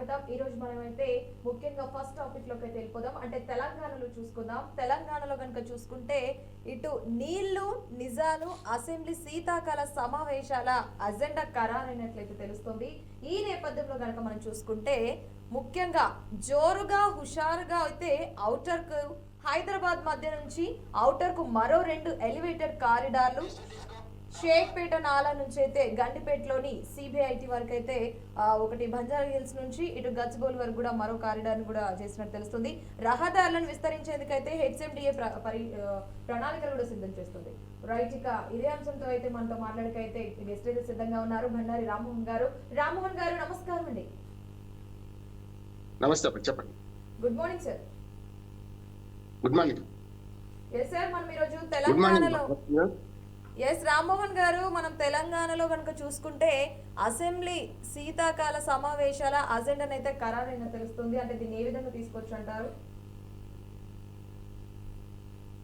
స్వాగతం. ఈ రోజు మనమైతే ముఖ్యంగా ఫస్ట్ టాపిక్ లోకి అయితే వెళ్ళిపోదాం. అంటే తెలంగాణలో చూసుకుందాం. తెలంగాణలో కనుక చూసుకుంటే ఇటు నీళ్లు నిజాలు అసెంబ్లీ శీతాకాల సమావేశాల అజెండా ఖరారైనట్లయితే తెలుస్తుంది. ఈ నేపథ్యంలో కనుక మనం చూసుకుంటే ముఖ్యంగా జోరుగా హుషారుగా అయితే ఔటర్ కు హైదరాబాద్ మధ్య నుంచి ఔటర్ కు మరో 2 ఎలివేటెడ్ కారిడార్లు, షేక్పేట నాలా నుంచి అయితే గండిపేటలోని సిబిఐటి వరకు అయితే ఒకటి బంజారా హిల్స్ నుంచి ఇటు గచ్చిబౌలి వరకు కూడా మరో కారిడార్ కూడా చేసినట్టు తెలుస్తుంది. రహదారులను విస్తరించేందుకైతే హెచ్ఎండిఏ ప్రణాళికలు కూడా సిద్ధం చేస్తుంది. రైట్, ఇక ఇదే అంశంతో అయితే మనతో మాట్లాడకైతే గెస్ట్ అయితే సిద్ధంగా ఉన్నారు బండారి రామ్మోహన్ గారు. రామ్మోహన్ గారు నమస్కారం అండి. నమస్తే, చెప్పండి. Good morning sir. Good morning. Yes sir, మనం ఈరోజు తెలంగాణలో రామ్మోహన్ గారు మనం తెలంగాణలో కనుక చూసుకుంటే అసెంబ్లీ శీతాకాల సమావేశాల అజెండాను అయితే ఖరారైన తెలుస్తుంది. అంటే దీన్ని ఏ విధంగా తీసుకోవచ్చు అంటారు?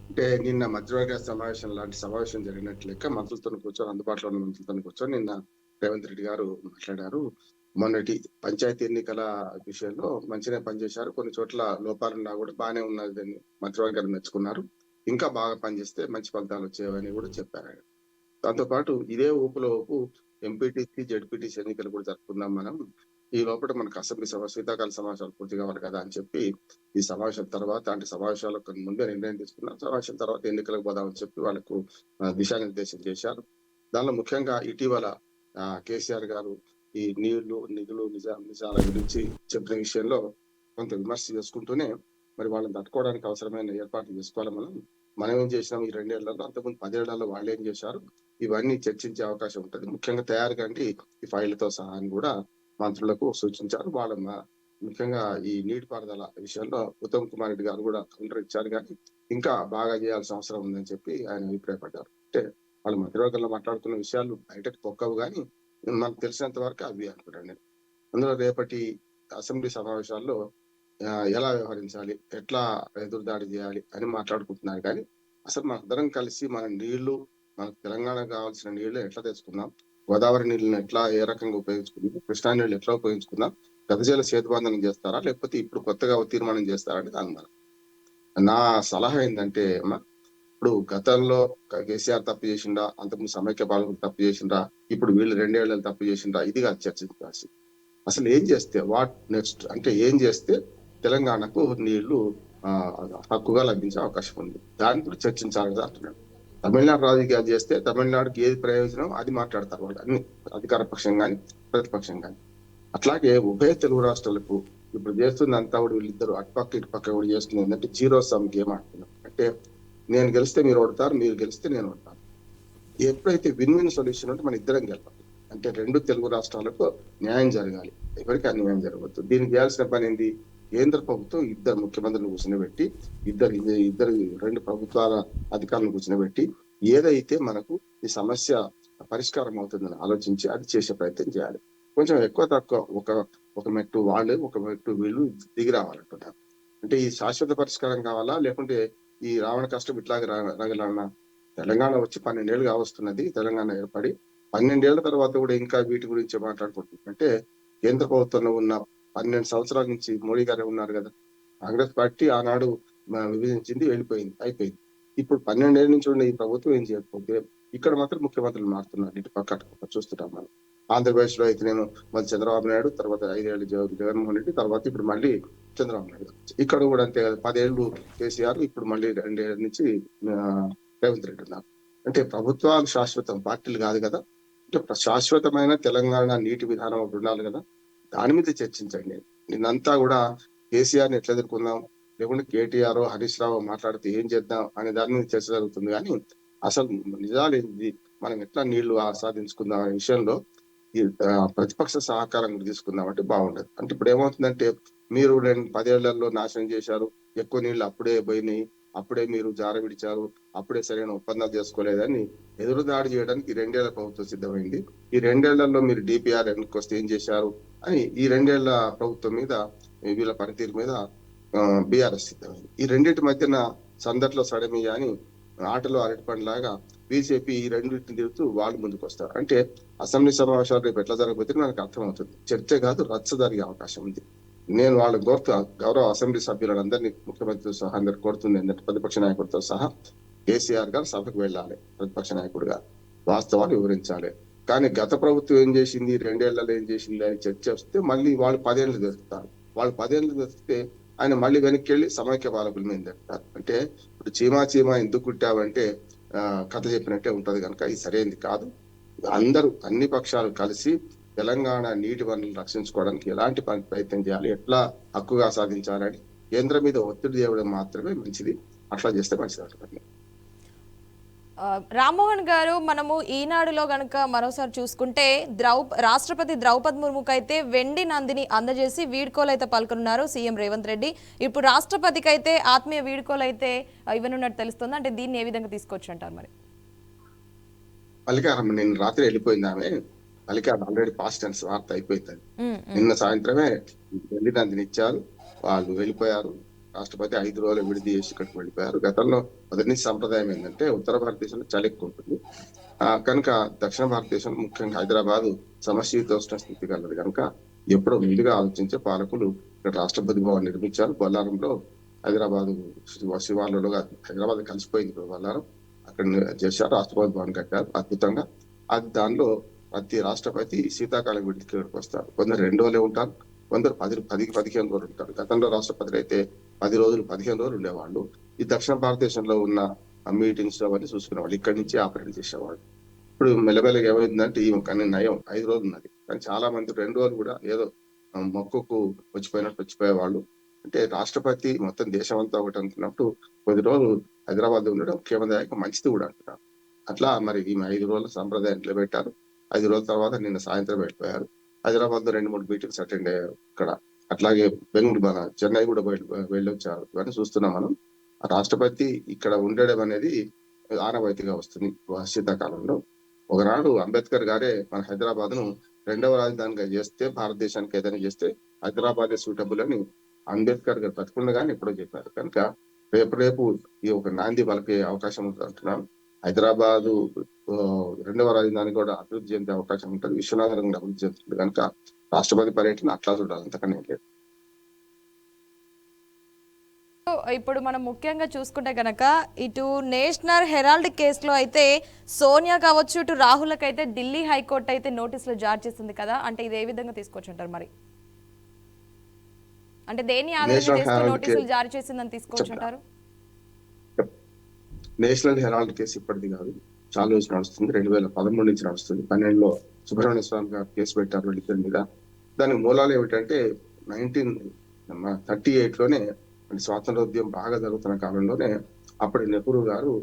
అంటే నిన్న మధ్యవర్గ సమావేశం లాంటి సమావేశం జరిగినట్లు లెక్క మంత్రులతో కూర్చొని, అందుబాటులో ఉన్న మంత్రులతో కూర్చొని నిన్న రేవంత్ రెడ్డి గారు మాట్లాడారు. మొన్నటి పంచాయతీ ఎన్నికల విషయంలో మంచిగా పనిచేశారు. కొన్ని చోట్ల లోపాలున్నా కూడా బాగానే ఉన్నదని మంత్రివర్గాన్ని మెచ్చుకున్నారు. ఇంకా బాగా పనిచేస్తే మంచి ఫలితాలు వచ్చేవని కూడా చెప్పారు ఆయన. దాంతో పాటు ఇదే ఊపులో ఎంపీటీసీ జెడ్పీటీసీ ఎన్నికలు కూడా జరుపుకుందాం మనం. ఈ లోపల మనకు అసెంబ్లీ శీతాకాల సమావేశాలు పూర్తి కావాలి కదా అని చెప్పి ఈ సమావేశం తర్వాత, అంటే సమావేశాలకు ముందే నిర్ణయం తీసుకున్నాం, సమావేశం తర్వాత ఎన్నికలకు పోదామని చెప్పి వాళ్ళకు దిశానిర్దేశం చేశారు. దానిలో ముఖ్యంగా ఇటీవల కేసీఆర్ గారు ఈ నీళ్లు నిధులు నిజాల గురించి చెప్పిన విషయంలో కొంత విమర్శ చేసుకుంటూనే మరి వాళ్ళని తట్టుకోవడానికి అవసరమైన ఏర్పాట్లు చేసుకోవాలి. మనం ఏం చేసినాం ఈ 2 ఏళ్లలో, అంతకుముందు 10 ఏళ్లలో వాళ్ళు ఏం చేశారు, ఇవన్నీ చర్చించే అవకాశం ఉంటుంది. ముఖ్యంగా తయారు కంటే ఈ ఫైళ్లతో సహా అని కూడా మంత్రులకు సూచించారు. వాళ్ళ ముఖ్యంగా ఈ నీటిపారుదల విషయంలో ఉత్తమ్ కుమార్ రెడ్డి గారు కూడా కౌంటర్ ఇచ్చారు, కానీ ఇంకా బాగా చేయాల్సిన అవసరం ఉందని చెప్పి ఆయన అభిప్రాయపడ్డారు. అంటే వాళ్ళు మంత్రివర్గంలో మాట్లాడుతున్న విషయాలు బయటకు పొక్కవు, కానీ మనకు తెలిసినంత వరకు అవి అనుకుంటాను. అందులో రేపటి అసెంబ్లీ సమావేశాల్లో ఎలా వ్యవహరించాలి, ఎట్లా ఎదురుదాడి చేయాలి అని మాట్లాడుకుంటున్నారు. కానీ అసలు మనందరం కలిసి మన నీళ్లు, మనకు తెలంగాణకు కావాల్సిన నీళ్లు ఎట్లా తెచ్చుకుందాం, గోదావరి నీళ్ళని ఎట్లా ఏ రకంగా ఉపయోగించుకుందాం, కృష్ణా నీళ్ళు ఎట్లా ఉపయోగించుకుందాం, గతజల సేతుబంధనం చేస్తారా లేకపోతే ఇప్పుడు కొత్తగా తీర్మానం చేస్తారా అని దాని నా సలహా ఏంటంటే, ఇప్పుడు గతంలో కేసీఆర్ తప్పు చేసిండా, అంతకుముందు సమైక్య పాలకులు తప్పు చేసిండ్రా, ఇప్పుడు వీళ్ళు 2 ఏళ్ళు తప్పు చేసిండ్రా, ఇది కాదు చర్చించాల్సి. అసలు ఏం చేస్తే వాట్ నెక్స్ట్, అంటే ఏం చేస్తే తెలంగాణకు నీళ్లు హక్కుగా లభించే అవకాశం ఉంది, దాని గురించి చర్చించాలి కదా అంటున్నాడు. తమిళనాడు రాజకీయాలు చేస్తే తమిళనాడుకి ఏది ప్రయోజనం అది మాట్లాడతారు వాళ్ళు, అన్ని అధికార పక్షం కానీ ప్రతిపక్షం కానీ. అట్లాగే ఉభయ తెలుగు రాష్ట్రాలకు ఇప్పుడు చేస్తుంది అంతా కూడా వీళ్ళిద్దరు అటుపక్క ఇటుపక్క కూడా చేస్తుంది ఏంటంటే జీరో సమ్ గేమ్ ఆడుతున్నారు. అంటే నేను గెలిస్తే మీరు ఓడతారు, మీరు గెలిస్తే నేను ఓడతాను. ఎప్పుడైతే విన్ విన్ సొల్యూషన్ అంటే మన ఇద్దరం గెలవాలి, అంటే 2 తెలుగు రాష్ట్రాలకు న్యాయం జరగాలి, ఎవరికి అన్యాయం జరగవద్దు. దీనికి చేయాల్సిన పని ఏంది, కేంద్ర ప్రభుత్వం 2 ముఖ్యమంత్రులను కూర్చునిపెట్టి, 2 ప్రభుత్వాల అధికారులను కూర్చునిపెట్టి ఏదైతే మనకు ఈ సమస్య పరిష్కారం అవుతుందని ఆలోచించి అది చేసే ప్రయత్నం చేయాలి. కొంచెం ఎక్కువ తక్కువ ఒక మెట్టు వాళ్ళు, ఒక మెట్టు వీళ్ళు దిగి రావాలంటున్నారు. అంటే ఈ శాశ్వత పరిష్కారం కావాలా, లేకుంటే ఈ రావణ కష్టం ఇట్లాగే రగలన్నా? తెలంగాణ వచ్చి 12 ఏళ్ళు కావస్తున్నది, తెలంగాణ ఏర్పడి 12 ఏళ్ల తర్వాత కూడా ఇంకా వీటి గురించి మాట్లాడుకుంటున్నారు. అంటే కేంద్ర ప్రభుత్వంలో ఉన్న 12 సంవత్సరాల నుంచి మోడీ గారే ఉన్నారు కదా. కాంగ్రెస్ పార్టీ ఆనాడు విభజించింది, వెళ్ళిపోయింది, అయిపోయింది. ఇప్పుడు 12 ఏళ్ల నుంచి ఉన్న ఈ ప్రభుత్వం ఏం చేయకపోతే ఇక్కడ మాత్రం ముఖ్యమంత్రులు మారుతున్నారు. ఇటు పక్క చూస్తున్నాం మనం. ఆంధ్రప్రదేశ్ లో అయితేనేమో మళ్ళీ చంద్రబాబు నాయుడు, తర్వాత 5 ఏళ్ళు జగన్మోహన్ రెడ్డి, తర్వాత ఇప్పుడు మళ్ళీ చంద్రబాబు నాయుడు. ఇక్కడ కూడా అంతే కదా, 10 ఏళ్ళు కేసీఆర్, ఇప్పుడు మళ్ళీ 2 ఏళ్ల నుంచి రేవంత్ రెడ్డి ఉన్నారు. అంటే ప్రభుత్వాలు శాశ్వతం, పార్టీలు కాదు కదా. అంటే శాశ్వతమైన తెలంగాణ నీటి విధానం ఒకటి ఉండాలి కదా, దాని మీద చర్చించండి. నిన్నంతా కూడా కేసీఆర్ ని ఎట్లా ఎదుర్కొందాం, లేకుంటే కేటీఆర్ హరీష్ రావు మాట్లాడితే ఏం చేద్దాం అనే దాని మీద చర్చ జరుగుతుంది. కానీ అసలు నిజాలు ఏంటి, మనం ఎట్లా నీళ్లు ఆస్వాదించుకుందాం అనే విషయంలో ఈ ప్రతిపక్ష సహకారం తీసుకుందాం అంటే బాగుండదు. అంటే ఇప్పుడు ఏమవుతుందంటే, మీరు 10 ఏళ్లలో నాశనం చేశారు, ఎక్కువ నీళ్లు అప్పుడే పోయినాయి, అప్పుడే మీరు జార విడిచారు, అప్పుడే సరైన ఒప్పందాలు చేసుకోలేదని ఎదురుదాడి చేయడానికి 2 ఏళ్ల ప్రభుత్వం సిద్ధమైంది. ఈ 2 ఏళ్లలో మీరు డిపిఆర్ ఎన్నికకి వస్తే ఏం చేశారు అని ఈ 2 ఏళ్ల ప్రభుత్వం మీద, వీళ్ళ పనితీరు మీద బీఆర్ఎస్ సిద్ధమైంది. ఈ రెండింటి మధ్యన సందట్లో సడమియా అని ఆటలో అరటిపండు లాగా బీజేపీ ఈ రెండింటిని తిరుగుతూ వాళ్ళు ముందుకు వస్తారు. అంటే అసెంబ్లీ సమావేశాలు రేపు ఎట్లా జరగబోతే మనకు అర్థమవుతుంది. చర్చ కాదు, రచ్చ జరిగే అవకాశం ఉంది. నేను వాళ్ళని కోరుతూ గౌరవ అసెంబ్లీ సభ్యులందరినీ, ముఖ్యమంత్రి సహా అందరు కోరుతుంది ఏంటంటే, ప్రతిపక్ష నాయకుడితో సహా కేసీఆర్ గారు సభకు వెళ్ళాలి, ప్రతిపక్ష నాయకుడిగా వాస్తవాలు వివరించాలి. కానీ గత ప్రభుత్వం ఏం చేసింది, 2 ఏళ్లలో ఏం చేసింది అని చర్చ వస్తే మళ్ళీ వాళ్ళు 10 ఏళ్ళు తెస్తారు. వాళ్ళు 10 ఏళ్ళు తెస్తే ఆయన మళ్ళీ వెనక్కి వెళ్ళి సమైక్య పాలకుల మీద తెస్తారు. అంటే ఇప్పుడు చీమా ఎందుకు కుట్టావంటే కథ చెప్పినట్టే ఉంటది కనుక ఇది సరైనది కాదు. అందరూ అన్ని పక్షాలు కలిసి తెలంగాణ నీటి వనరులను రక్షించుకోవడానికి ఎలాంటి ప్రయత్నం చేయాలి, ఎట్లా హక్కుగా సాధించాలని కేంద్రం మీద ఒత్తిడి చేయడం మాత్రమే మంచిది. అట్లా చేస్తే మంచిది అంటున్నాను. రామ్మోహన్ గారు, మనము ఈనాడులో గనక మరోసారి చూసుకుంటే రాష్ట్రపతి ద్రౌపది ముర్ముకు అయితే వెండి నందిని అందజేసి వీడ్కోలు అయితే పలుకున్నారు సీఎం రేవంత్ రెడ్డి. ఇప్పుడు రాష్ట్రపతికి అయితే ఆత్మీయ వీడ్కోలు అయితే ఇవ్వనున్నట్టు తెలుస్తుంది. అంటే దీన్ని ఏ విధంగా తీసుకోవచ్చు అంటారు? మరి పలికారమ్మ నిన్న రాత్రి వెళ్ళిపోయింది ఆమె. పలికారు ఆల్రెడీ పాస్ట్ టెన్స్, వార్త అయిపోయింది. నిన్న సాయంత్రమే వెండి నందిని ఇచ్చారు, వాళ్ళు వెళ్ళిపోయారు. రాష్ట్రపతి 5 రోజులు విడిది చేసి ఇక్కడికి వెళ్ళిపోయారు. గతంలో మొదటి సంప్రదాయం ఏంటంటే ఉత్తర భారతదేశంలో చలి ఎక్కువ ఉంటుంది కనుక దక్షిణ భారతదేశంలో ముఖ్యంగా హైదరాబాద్ సమశీతోష్ణ స్థితి కలదు కనుక ఎప్పుడో ముందుగా ఆలోచించే పాలకులు ఇక్కడ రాష్ట్రపతి భవన్ నిర్మించారు. బొల్లారంలో హైదరాబాద్ శివార్లలో హైదరాబాద్ కలిసిపోయింది ఇప్పుడు బొల్లారం, అక్కడ చేశారు. రాష్ట్రపతి భవన్ కట్టారు అద్భుతంగా. అది దానిలో ప్రతి రాష్ట్రపతి శీతాకాలం విడికి ఇక్కడికి వస్తారు. కొందరు 2 రోజులే ఉంటారు, కొందరు 10-15 రోజులు ఉంటారు. గతంలో రాష్ట్రపతులు అయితే 10 రోజులు 15 రోజులు ఉండేవాళ్ళు. ఈ దక్షిణ భారతదేశంలో ఉన్న మీటింగ్స్ అవన్నీ చూసుకునేవాళ్ళు, ఇక్కడి నుంచి ఆపరేట్ చేసేవాళ్ళు. ఇప్పుడు మెల్లమెల్లగా ఏమైందంటే ఈ నయం 5 రోజులు ఉన్నది, కానీ చాలా మంది 2 రోజులు కూడా ఏదో మొక్కుకు వచ్చిపోయేవాళ్ళు. అంటే రాష్ట్రపతి మొత్తం దేశం అంతా ఒకటి అనుకున్నప్పుడు కొద్ది రోజులు హైదరాబాద్ ఉండడం ముఖ్యమంత్రి మంచిది కూడా అంటున్నారు. అట్లా మరి ఈమె 5 రోజుల సంప్రదాయం నిలబెట్టారు. 5 రోజుల తర్వాత నిన్న సాయంత్రం వెళ్ళిపోయారు. హైదరాబాద్ లో 2-3 మీటింగ్స్ అటెండ్ అయ్యారు ఇక్కడ. అట్లాగే బెంగళూరు, చెన్నై కూడా వెళ్ళొచ్చారు. ఇవన్నీ చూస్తున్నాం మనం. రాష్ట్రపతి ఇక్కడ ఉండడం అనేది ఆనవాయితీగా వస్తుంది శీతాకాలంలో. ఒకనాడు అంబేద్కర్ గారే మన హైదరాబాద్ ను 2వ రాజధానిగా చేస్తే, భారతదేశానికి ఏదైనా చేస్తే హైదరాబాద్ సూటబుల్ అని అంబేద్కర్ గారు బతికుండగానే ఎప్పుడో చెప్పారు. కనుక రేపు ఈ ఒక నాంది పలికే అవకాశం ఉంటుంది అంటున్నాను. హైదరాబాదు 2వ రాజధాని కూడా అభివృద్ధి చెందే అవకాశం ఉంటుంది, విశ్వనాథం కూడా అభివృద్ధి చెందుతుంది. కనుక రాష్ట్రపతి పర్యటన అట్లా చూడాలి, అంతకనే లేదు. ఇప్పుడు మనం ముఖ్యంగా చూసుకుంటే కనుక ఇటు నేషనల్ హెరాల్డ్ కేసులో అయితే సోనియా కావచ్చు, ఇటు రాహుల్కి అయితే ఢిల్లీ హైకోర్టు అయితే నోటీసులు జారీ చేసింది కదా. అంటే ఇది ఏ విధంగా తీసుకోవచ్చు అంటారు? మరి అంటే దేని ఆధారంగా తీసుకుని నోటీసులు జారీ చేసిందని తీసుకోవచ్చు అంటారు? నేషనల్ హెరాల్డ్ కేసు ఇప్పటిది కాదు, చాలా రోజులు నడుస్తుంది. 2013 నుంచి నడుస్తుంది. 12లో సుబ్రహ్మణ్య స్వామి గారు కేసు పెట్టారు వీళ్ళిద్దరి మీద. దానికి మూలాలు ఏమిటంటే 1938లోనే స్వాతంత్రోద్యమం బాగా జరుగుతున్న కాలంలోనే అప్పటి నెహ్రూ గారు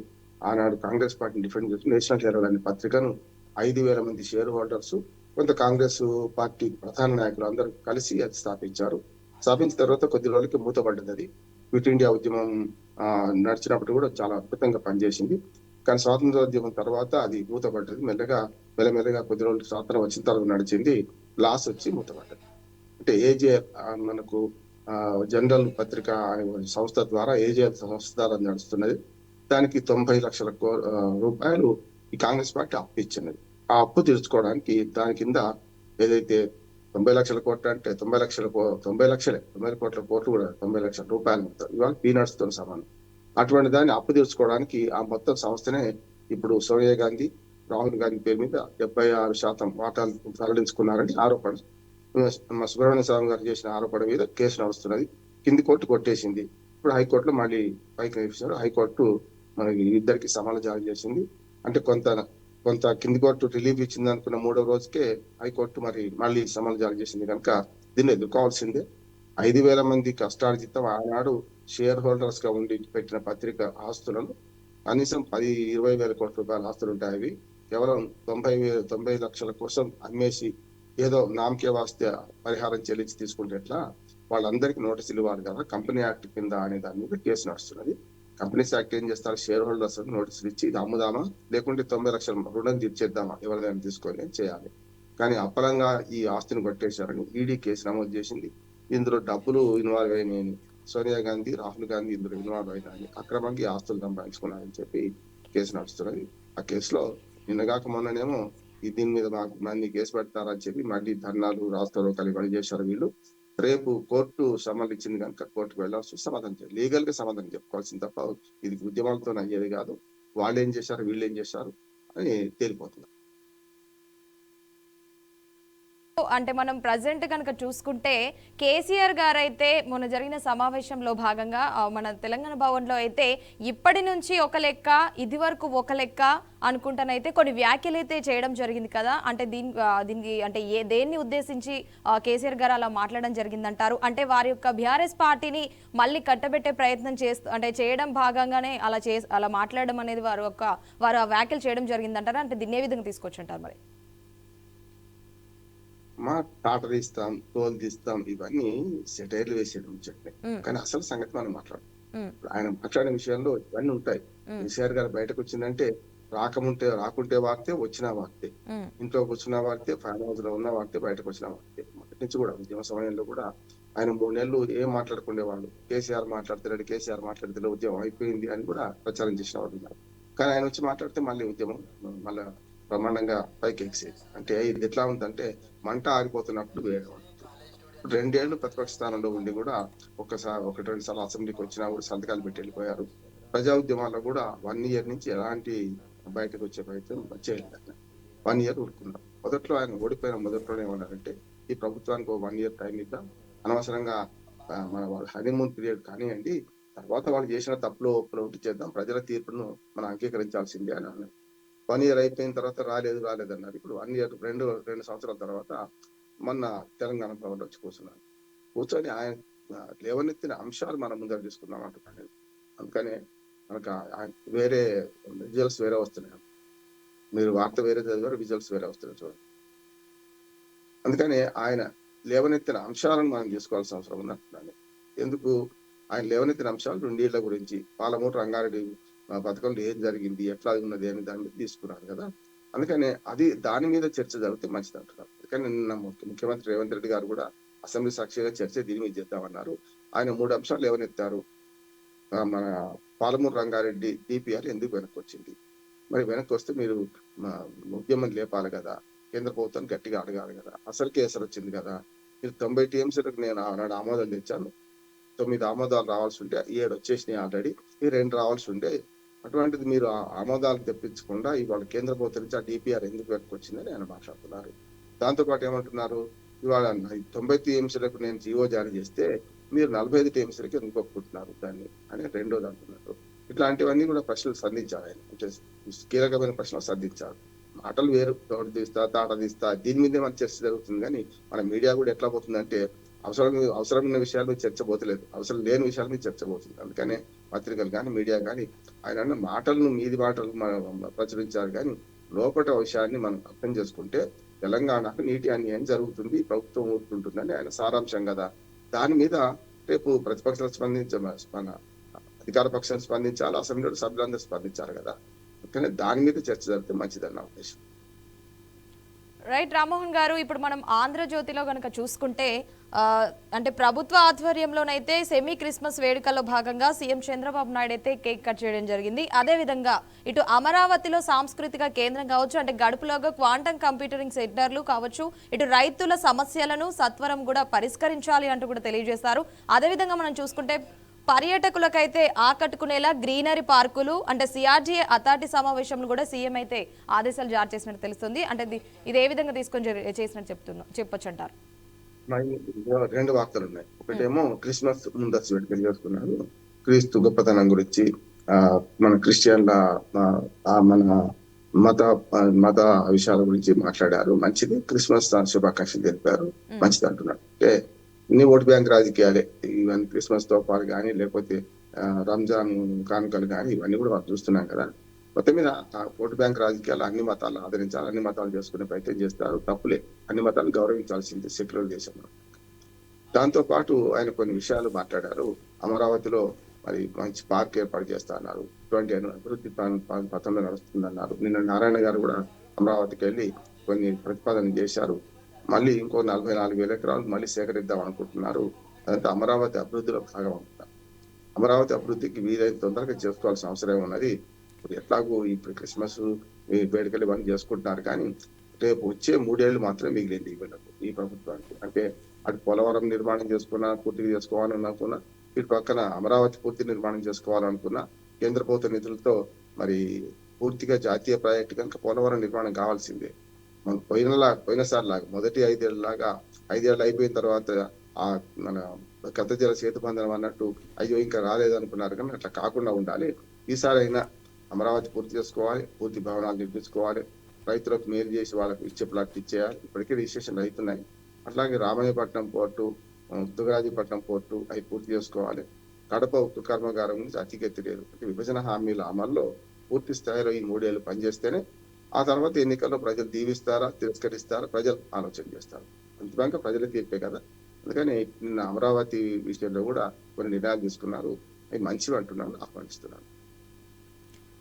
ఆనాడు కాంగ్రెస్ పార్టీని డిఫెండ్ చేస్తూ నేషనల్ హెరాల్డ్ అనే పత్రికను 5,000 మంది షేర్ హోల్డర్స్, కొంత కాంగ్రెస్ పార్టీ ప్రధాన నాయకులు అందరూ కలిసి అది స్థాపించారు. స్థాపించిన తర్వాత కొద్ది రోజులకి మూతపడ్డది. అది క్విట్ ఇండియా ఉద్యమం నడిచినప్పుడు కూడా చాలా అద్భుతంగా పనిచేసింది. కానీ స్వాతంత్రోద్యమం తర్వాత అది మూతపడ్డది. మెల్లమెల్లగా కొద్ది రోజులు స్వాతంత్రం వచ్చిన తర్వాత నడిచింది, లాస్ వచ్చి మూతపడ్డది. అంటే ఏజేఎల్ మనకు జనరల్ పత్రిక అనే సంస్థ ద్వారా ఏజేఎల్ సంస్థ ద్వారా నడుస్తున్నది. దానికి 90 లక్షల రూపాయలు ఈ కాంగ్రెస్ పార్టీ అప్పు ఇచ్చినది. ఆ అప్పు తీర్చుకోవడానికి దాని కింద ఏదైతే 90 లక్షల కోట్లు అంటే 90 కోట్ల కోట్లు కూడా 90 లక్షల రూపాయలు మొత్తం ఇవాళ పీనట్స్ తో సమానం. అటువంటి దాన్ని అప్పు తీర్చుకోవడానికి ఆ మొత్తం సంస్థనే ఇప్పుడు సోనియా గాంధీ, రాహుల్ గాంధీ పేరు మీద 76% వాటాలు తరలించుకున్నారని ఆరోపణ. సుబ్రహ్మణ్య స్వామి గారు చేసిన ఆరోపణ మీద కేసు నడుస్తున్నది. కింది కోర్టు కొట్టేసింది. ఇప్పుడు హైకోర్టులో మళ్ళీ పైకి వేశారు. హైకోర్టు మనకి ఇద్దరికి సమాలు జారీ చేసింది. అంటే కొంత కింది కోర్టు రిలీఫ్ ఇచ్చింది అనుకున్న 3వ రోజుకే హైకోర్టు మళ్ళీ సమాలు జారీ చేసింది. కనుక దీన్ని ఎదుర్కోవాల్సిందే. 5,000 మంది కష్టార్జితం ఆనాడు షేర్ హోల్డర్స్ గా ఉండి పెట్టిన పత్రిక ఆస్తులను కనీసం 10-20 వేల కోట్ల రూపాయల ఆస్తులు ఉంటాయి. అవి కేవలం 90 లక్షల కోసం అమ్మేసి ఏదో నామకే వాస్తే పరిహారం చెల్లించి తీసుకుంటే ఎట్లా? వాళ్ళందరికీ నోటీసులు ఇవ్వాలి కదా. కంపెనీ యాక్ట్ కింద అనే దాని మీద కేసు నడుస్తున్నది. కంపెనీస్ యాక్ట్ ఏం చేస్తారు? షేర్ హోల్డర్స్ నోటీసులు ఇచ్చి ఇది అమ్ముదామా, లేకుంటే 90 లక్షల రుణం తీర్చేద్దామా, ఎవరిదైనా తీసుకొని చేయాలి. కానీ అప్పలంగా ఈ ఆస్తిని కొట్టేశారని ఈడీ కేసు నమోదు చేసింది. ఇందులో డబ్బులు ఇన్వాల్వ్ అయినాయని, సోనియా గాంధీ, రాహుల్ గాంధీ ఇందులో ఇన్వాల్వ్ అయినాయని, అక్రమంగా ఈ ఆస్తులు సంపాదించుకున్నారని చెప్పి కేసు నడుస్తున్నది. ఆ కేసులో నిన్నగాక మొన్ననేమో దీని మీద మంది కేసు పెడతారని చెప్పి మళ్ళీ ధర్నాలు, రాస్తారోకోలు ఇవన్నీ చేశారు వీళ్ళు. రేపు కోర్టు సమన్లు ఇచ్చింది కనుక కోర్టుకు వెళ్లాల్సి వస్తే సమాధానం లీగల్ గా సమాధానం చెప్పుకోవాల్సింది తప్ప ఇది ఉద్యమాలతో అయ్యేది కాదు. వాళ్ళు ఏం చేశారు, వీళ్ళు ఏం చేశారు అని తేలిపోతుంది. అంటే మనం ప్రజెంట్ కనుక చూసుకుంటే కేసీఆర్ గారు అయితే మొన్న జరిగిన సమావేశంలో భాగంగా మన తెలంగాణ భవన్లో అయితే ఇప్పటి నుంచి ఒక లెక్క, ఇది వరకు ఒక లెక్క అనుకుంటానైతే కొన్ని వ్యాఖ్యలు అయితే చేయడం జరిగింది కదా. అంటే దీనికి అంటే దేన్ని ఉద్దేశించి కేసీఆర్ గారు అలా మాట్లాడడం జరిగిందంటారు? అంటే వారి యొక్క బీఆర్ఎస్ పార్టీని మళ్ళీ కట్టబెట్టే ప్రయత్నం అంటే చేయడం భాగంగానే అలా మాట్లాడడం అనేది వారు ఆ వ్యాఖ్యలు చేయడం జరిగిందంటారా? అంటే దీన్ని ఏ విధంగా తీసుకొచ్చుంటారు మరి? తాట తీస్తాం, తోలు తీస్తాం, ఇవన్నీ సెటైర్లు వేసేయడం చెప్పే. కానీ అసలు సంగతి మనం మాట్లాడు. ఆయన మాట్లాడే విషయంలో ఇవన్నీ ఉంటాయి. కేసీఆర్ గారు బయటకు వచ్చిందంటే రాకుంటే వార్తే, వచ్చిన వార్తే. ఇంట్లో కూర్చున్న వార్తే, ఫామ్ హౌస్ లో ఉన్న వార్తే, బయటకు వచ్చిన వార్తే. మొదటి నుంచి కూడా ఉద్యమ సమయంలో కూడా ఆయన 3 నెలలు ఏం మాట్లాడుకునేవాళ్ళు. కేసీఆర్ మాట్లాడితే ఉద్యమం అయిపోయింది అని కూడా ప్రచారం చేసిన వాళ్ళు ఉన్నారు. కానీ ఆయన వచ్చి మాట్లాడితే మళ్ళీ ఉద్యమం మళ్ళా బ్రహ్మాండంగా పైకి ఎక్సేది. అంటే ఇది ఎట్లా ఉందంటే మంట ఆరిపోతున్నప్పుడు వేగం. 2 ఏళ్లు ప్రతిపక్ష స్థానంలో ఉండి కూడా ఒకటి 2 సార్లు అసెంబ్లీకి వచ్చినా కూడా సంతకాలు పెట్టి వెళ్ళిపోయారు. ప్రజా ఉద్యమాల్లో కూడా 1 ఇయర్ నుంచి ఎలాంటి బయటకు వచ్చే ప్రయత్నం చేయలేదు. 1 ఇయర్ ఊరుకున్నారు. మొదట్లో ఆయన ఓడిపోయిన మొదట్లోనే ఏమన్నారంటే ఈ ప్రభుత్వానికి 1 ఇయర్ టైం ఇద్దాం, అనవసరంగా మన హనీమూన్ పీరియడ్ కానివ్వండి, తర్వాత వాళ్ళు చేసిన తప్పులో ఒప్పులో ఒకటి చేద్దాం, ప్రజల తీర్పును మనం అంగీకరించాల్సిందే అని అన్నారు. 1 ఇయర్ అయిపోయిన తర్వాత రాలేదన్నారు. ఇప్పుడు 1 ఇయర్ 2 సంవత్సరాల తర్వాత మొన్న తెలంగాణ భవన్లో వచ్చి కూర్చొని ఆయన లేవనెత్తిన అంశాలు మనం ముందర తీసుకుందాం అంటున్నాను. అందుకనే మనకు వేరే విజువల్స్ వేరే వస్తున్నాయి. మీరు వార్త వేరే చదివారు, విజువల్స్ వేరే వస్తున్నాయి చూడండి. అందుకని ఆయన లేవనెత్తిన అంశాలను మనం తీసుకోవాల్సిన అవసరం ఉందంటున్నాను. ఎందుకు ఆయన లేవనెత్తిన అంశాలు 2 ఏళ్ల గురించి, పాలమూరు రంగారెడ్డి పథకంలో ఏం జరిగింది, ఎట్లా ఉన్నది అని దాని మీద తీసుకున్నారు కదా. అందుకనే దాని మీద చర్చ జరిగితే మంచిది అంటున్నారు. అందుకని నిన్న ముఖ్యమంత్రి రేవంత్ రెడ్డి గారు కూడా అసెంబ్లీ సాక్షిగా చర్చ దీని మీద చేద్దామన్నారు. ఆయన 3 అంశాలు లేవనెత్తారు. మన పాలమూరు రంగారెడ్డి DPR ఎందుకు వెనక్కి వచ్చింది, మరి వెనక్కి వస్తే మీరు ఉద్యమం లేపాలి కదా, కేంద్ర ప్రభుత్వం గట్టిగా అడగాలి కదా, అసలుకే ఎసరు వచ్చింది కదా, మీరు 90 TMCలకు నేను ఆనాడు ఆమోదాలు తెచ్చాను, 9 ఆమోదాలు రావాల్సి ఉంటే 7 వచ్చేసినాయి ఆల్రెడీ, ఈ 2 రావాల్సి ఉంటే, అటువంటిది మీరు ఆమోదాలు తెప్పించకుండా ఇవాళ కేంద్ర ప్రభుత్వం నుంచి ఆ DPR ఎందుకు వెనక్కి వచ్చిందని ఆయన మాట్లాడుతున్నారు. దాంతో పాటు ఏమంటున్నారు, ఇవాళ 90 TMCలకు నేను జీవో జారీ చేస్తే మీరు 45 TMCలకి ఎందుకు ఒప్పుకుంటున్నారు దాన్ని అని రెండోది అంటున్నారు. ఇట్లాంటివన్నీ కూడా ప్రశ్నలు సంధించారు ఆయన. అంటే కీలకమైన ప్రశ్నలు సంధించారు. మాటలు వేరు, తోడు తీస్తా, తాట తీస్తా, దీని మీదే మన చర్చ జరుగుతుంది. కానీ మన మీడియా కూడా ఎట్లా పోతుందంటే అవసరమైన విషయాల మీద చర్చ పోతలేదు, అవసరం లేని విషయాల మీద చర్చ పోతుంది. అందుకనే పత్రికలు కానీ మీడియా కానీ ఆయన మీది మాటలు ప్రచురించారు. కానీ లోపల విషయాన్ని మనం అర్థం చేసుకుంటే తెలంగాణకు నీటి అన్యాయం జరుగుతుంది, ప్రభుత్వం ఊరుకుంటుందని ఆయన సారాంశం కదా. దాని మీద రేపు ప్రతిపక్షాలు మన అధికార పక్షాలు స్పందించాలి, అసెంబ్లీలో సభ్యులందరూ స్పందించాలి కదా. కానీ దాని మీద చర్చ జరిగితే మంచిదన్న ఉద్దేశం. రైట్ రామ్మోహన్ గారు, ఇప్పుడు మనం ఆంధ్రజ్యోతిలో కనుక చూసుకుంటే అంటే ప్రభుత్వ ఆధ్వర్యంలోనైతే సెమీ క్రిస్మస్ వేడుకల్లో భాగంగా సీఎం చంద్రబాబు నాయుడు అయితే కేక్ కట్ చేయడం జరిగింది. అదేవిధంగా ఇటు అమరావతిలో సాంస్కృతిక కేంద్రం కావచ్చు, అంటే గడుపులోగా క్వాంటమ్ కంప్యూటరింగ్ సెంటర్లు కావచ్చు, ఇటు రైతుల సమస్యలను సత్వరం కూడా పరిష్కరించాలి అంటూ కూడా తెలియజేశారు. అదేవిధంగా మనం చూసుకుంటే పర్యాటకులకైతే ఆకట్టుకునేలా గ్రీనరీ పార్కులు, అంటే CRDA అథారిటీ సమావేశంలో కూడా సీఎం అయితే ఆదేశాలు జారీ చేసినట్టు తెలుస్తుంది. అంటే ఇది ఏ విధంగా తీసుకొని చేసినట్టు చెప్పొచ్చు అంటారు? 2 వార్తలు ఉన్నాయి. ఒకటేమో క్రిస్మస్ ముందస్తు వేడుకలు చేసుకున్నారు, క్రీస్తు గొప్పతనం గురించి, మన క్రిస్టియన్ల మన మత విషయాల గురించి మాట్లాడారు. మంచిది, క్రిస్మస్ శుభాకాంక్షలు తెలిపారు, మంచిది అంటున్నారు. అంటే ఇన్ని ఓటు బ్యాంక్ రాజకీయాలే, ఇవన్నీ క్రిస్మస్ తోపాలు కానీ లేకపోతే రంజాన్ కానుకలు కానీ ఇవన్నీ కూడా మనం చూస్తున్నాం కదా. మొత్తం మీద ఓటు బ్యాంక్ రాజకీయాలు అన్ని మతాలు ఆదరించాలి, అన్ని మతాలు చేసుకునే ప్రయత్నం చేస్తారు, తప్పులే, అన్ని మతాలు గౌరవించాల్సింది సెక్యులర్ దేశంలో. దాంతో పాటు ఆయన కొన్ని విషయాలు మాట్లాడారు. అమరావతిలో మరి మంచి పార్క్ ఏర్పాటు చేస్తా అన్నారు, 20 అభివృద్ధి పథంలో నడుస్తుందన్నారు. నిన్న నారాయణ గారు కూడా అమరావతికి వెళ్ళి కొన్ని ప్రతిపాదన చేశారు. మళ్ళీ ఇంకో 44,000 ఎకరాలు మళ్ళీ సేకరిద్దాం అనుకుంటున్నారు. అదంతా అమరావతి అభివృద్ధిలో భాగం అనుకుంటారు. అమరావతి అభివృద్ధికి వీలైన తొందరగా చేసుకోవాల్సిన అవసరం ఉన్నది. ఇప్పుడు ఎట్లాగూ ఇప్పుడు క్రిస్మస్ ఈ వేడుకలు ఇవన్నీ చేసుకుంటున్నారు కానీ రేపు వచ్చే 3 ఏళ్ళు మాత్రమే మిగిలింది వీళ్ళకు ఈ ప్రభుత్వానికి. అంటే అటు పోలవరం నిర్మాణం పూర్తిగా చేసుకోవాలని అనుకున్నా, ఇటు పక్కన అమరావతి పూర్తి నిర్మాణం చేసుకోవాలనుకున్నా, కేంద్ర ప్రభుత్వ నిధులతో మరి పూర్తిగా జాతీయ ప్రాజెక్టు కనుక పోలవరం నిర్మాణం కావాల్సిందే. మనం పోయినసారిలాగా మొదటి 5 ఏళ్ళలాగా 5 ఏళ్ళు అయిపోయిన తర్వాత మన గత జల సేతుబంధనం అన్నట్టు అయ్యో ఇంకా రాలేదనుకున్నారు కానీ అట్లా కాకుండా ఉండాలి. ఈసారైనా అమరావతి పూర్తి చేసుకోవాలి, పూర్తి భవనాలు నిర్మించుకోవాలి, రైతులకు మేలు చేసి వాళ్ళకి ఇచ్చే ప్లాట్ ఇచ్చేయాలి. ఇప్పటికే రిజిస్ట్రేషన్ అవుతున్నాయి. అట్లాగే రామాయపట్నం పోర్టు, దుగరాజపట్నం పోర్టు అవి పూర్తి చేసుకోవాలి. కడప ఉక్కు కర్మాగారం గురించి అతికెత్తి లేదు. విభజన హామీల అమల్లో పూర్తి స్థాయిలో ఈ 3 ఏళ్ళు పనిచేస్తేనే ఆ తర్వాత ఎన్నికల్లో ప్రజలు దీవిస్తారా, తిరస్కరిస్తారా, ప్రజలు ఆలోచన చేస్తారు. అంతిమంగా ప్రజల తీర్పే కదా. అందుకని నిన్న అమరావతి విషయంలో కూడా కొన్ని నిర్ణయాలు తీసుకున్నారు. అవి మంచివి అంటున్నాను, ఆహ్వానిస్తున్నాను.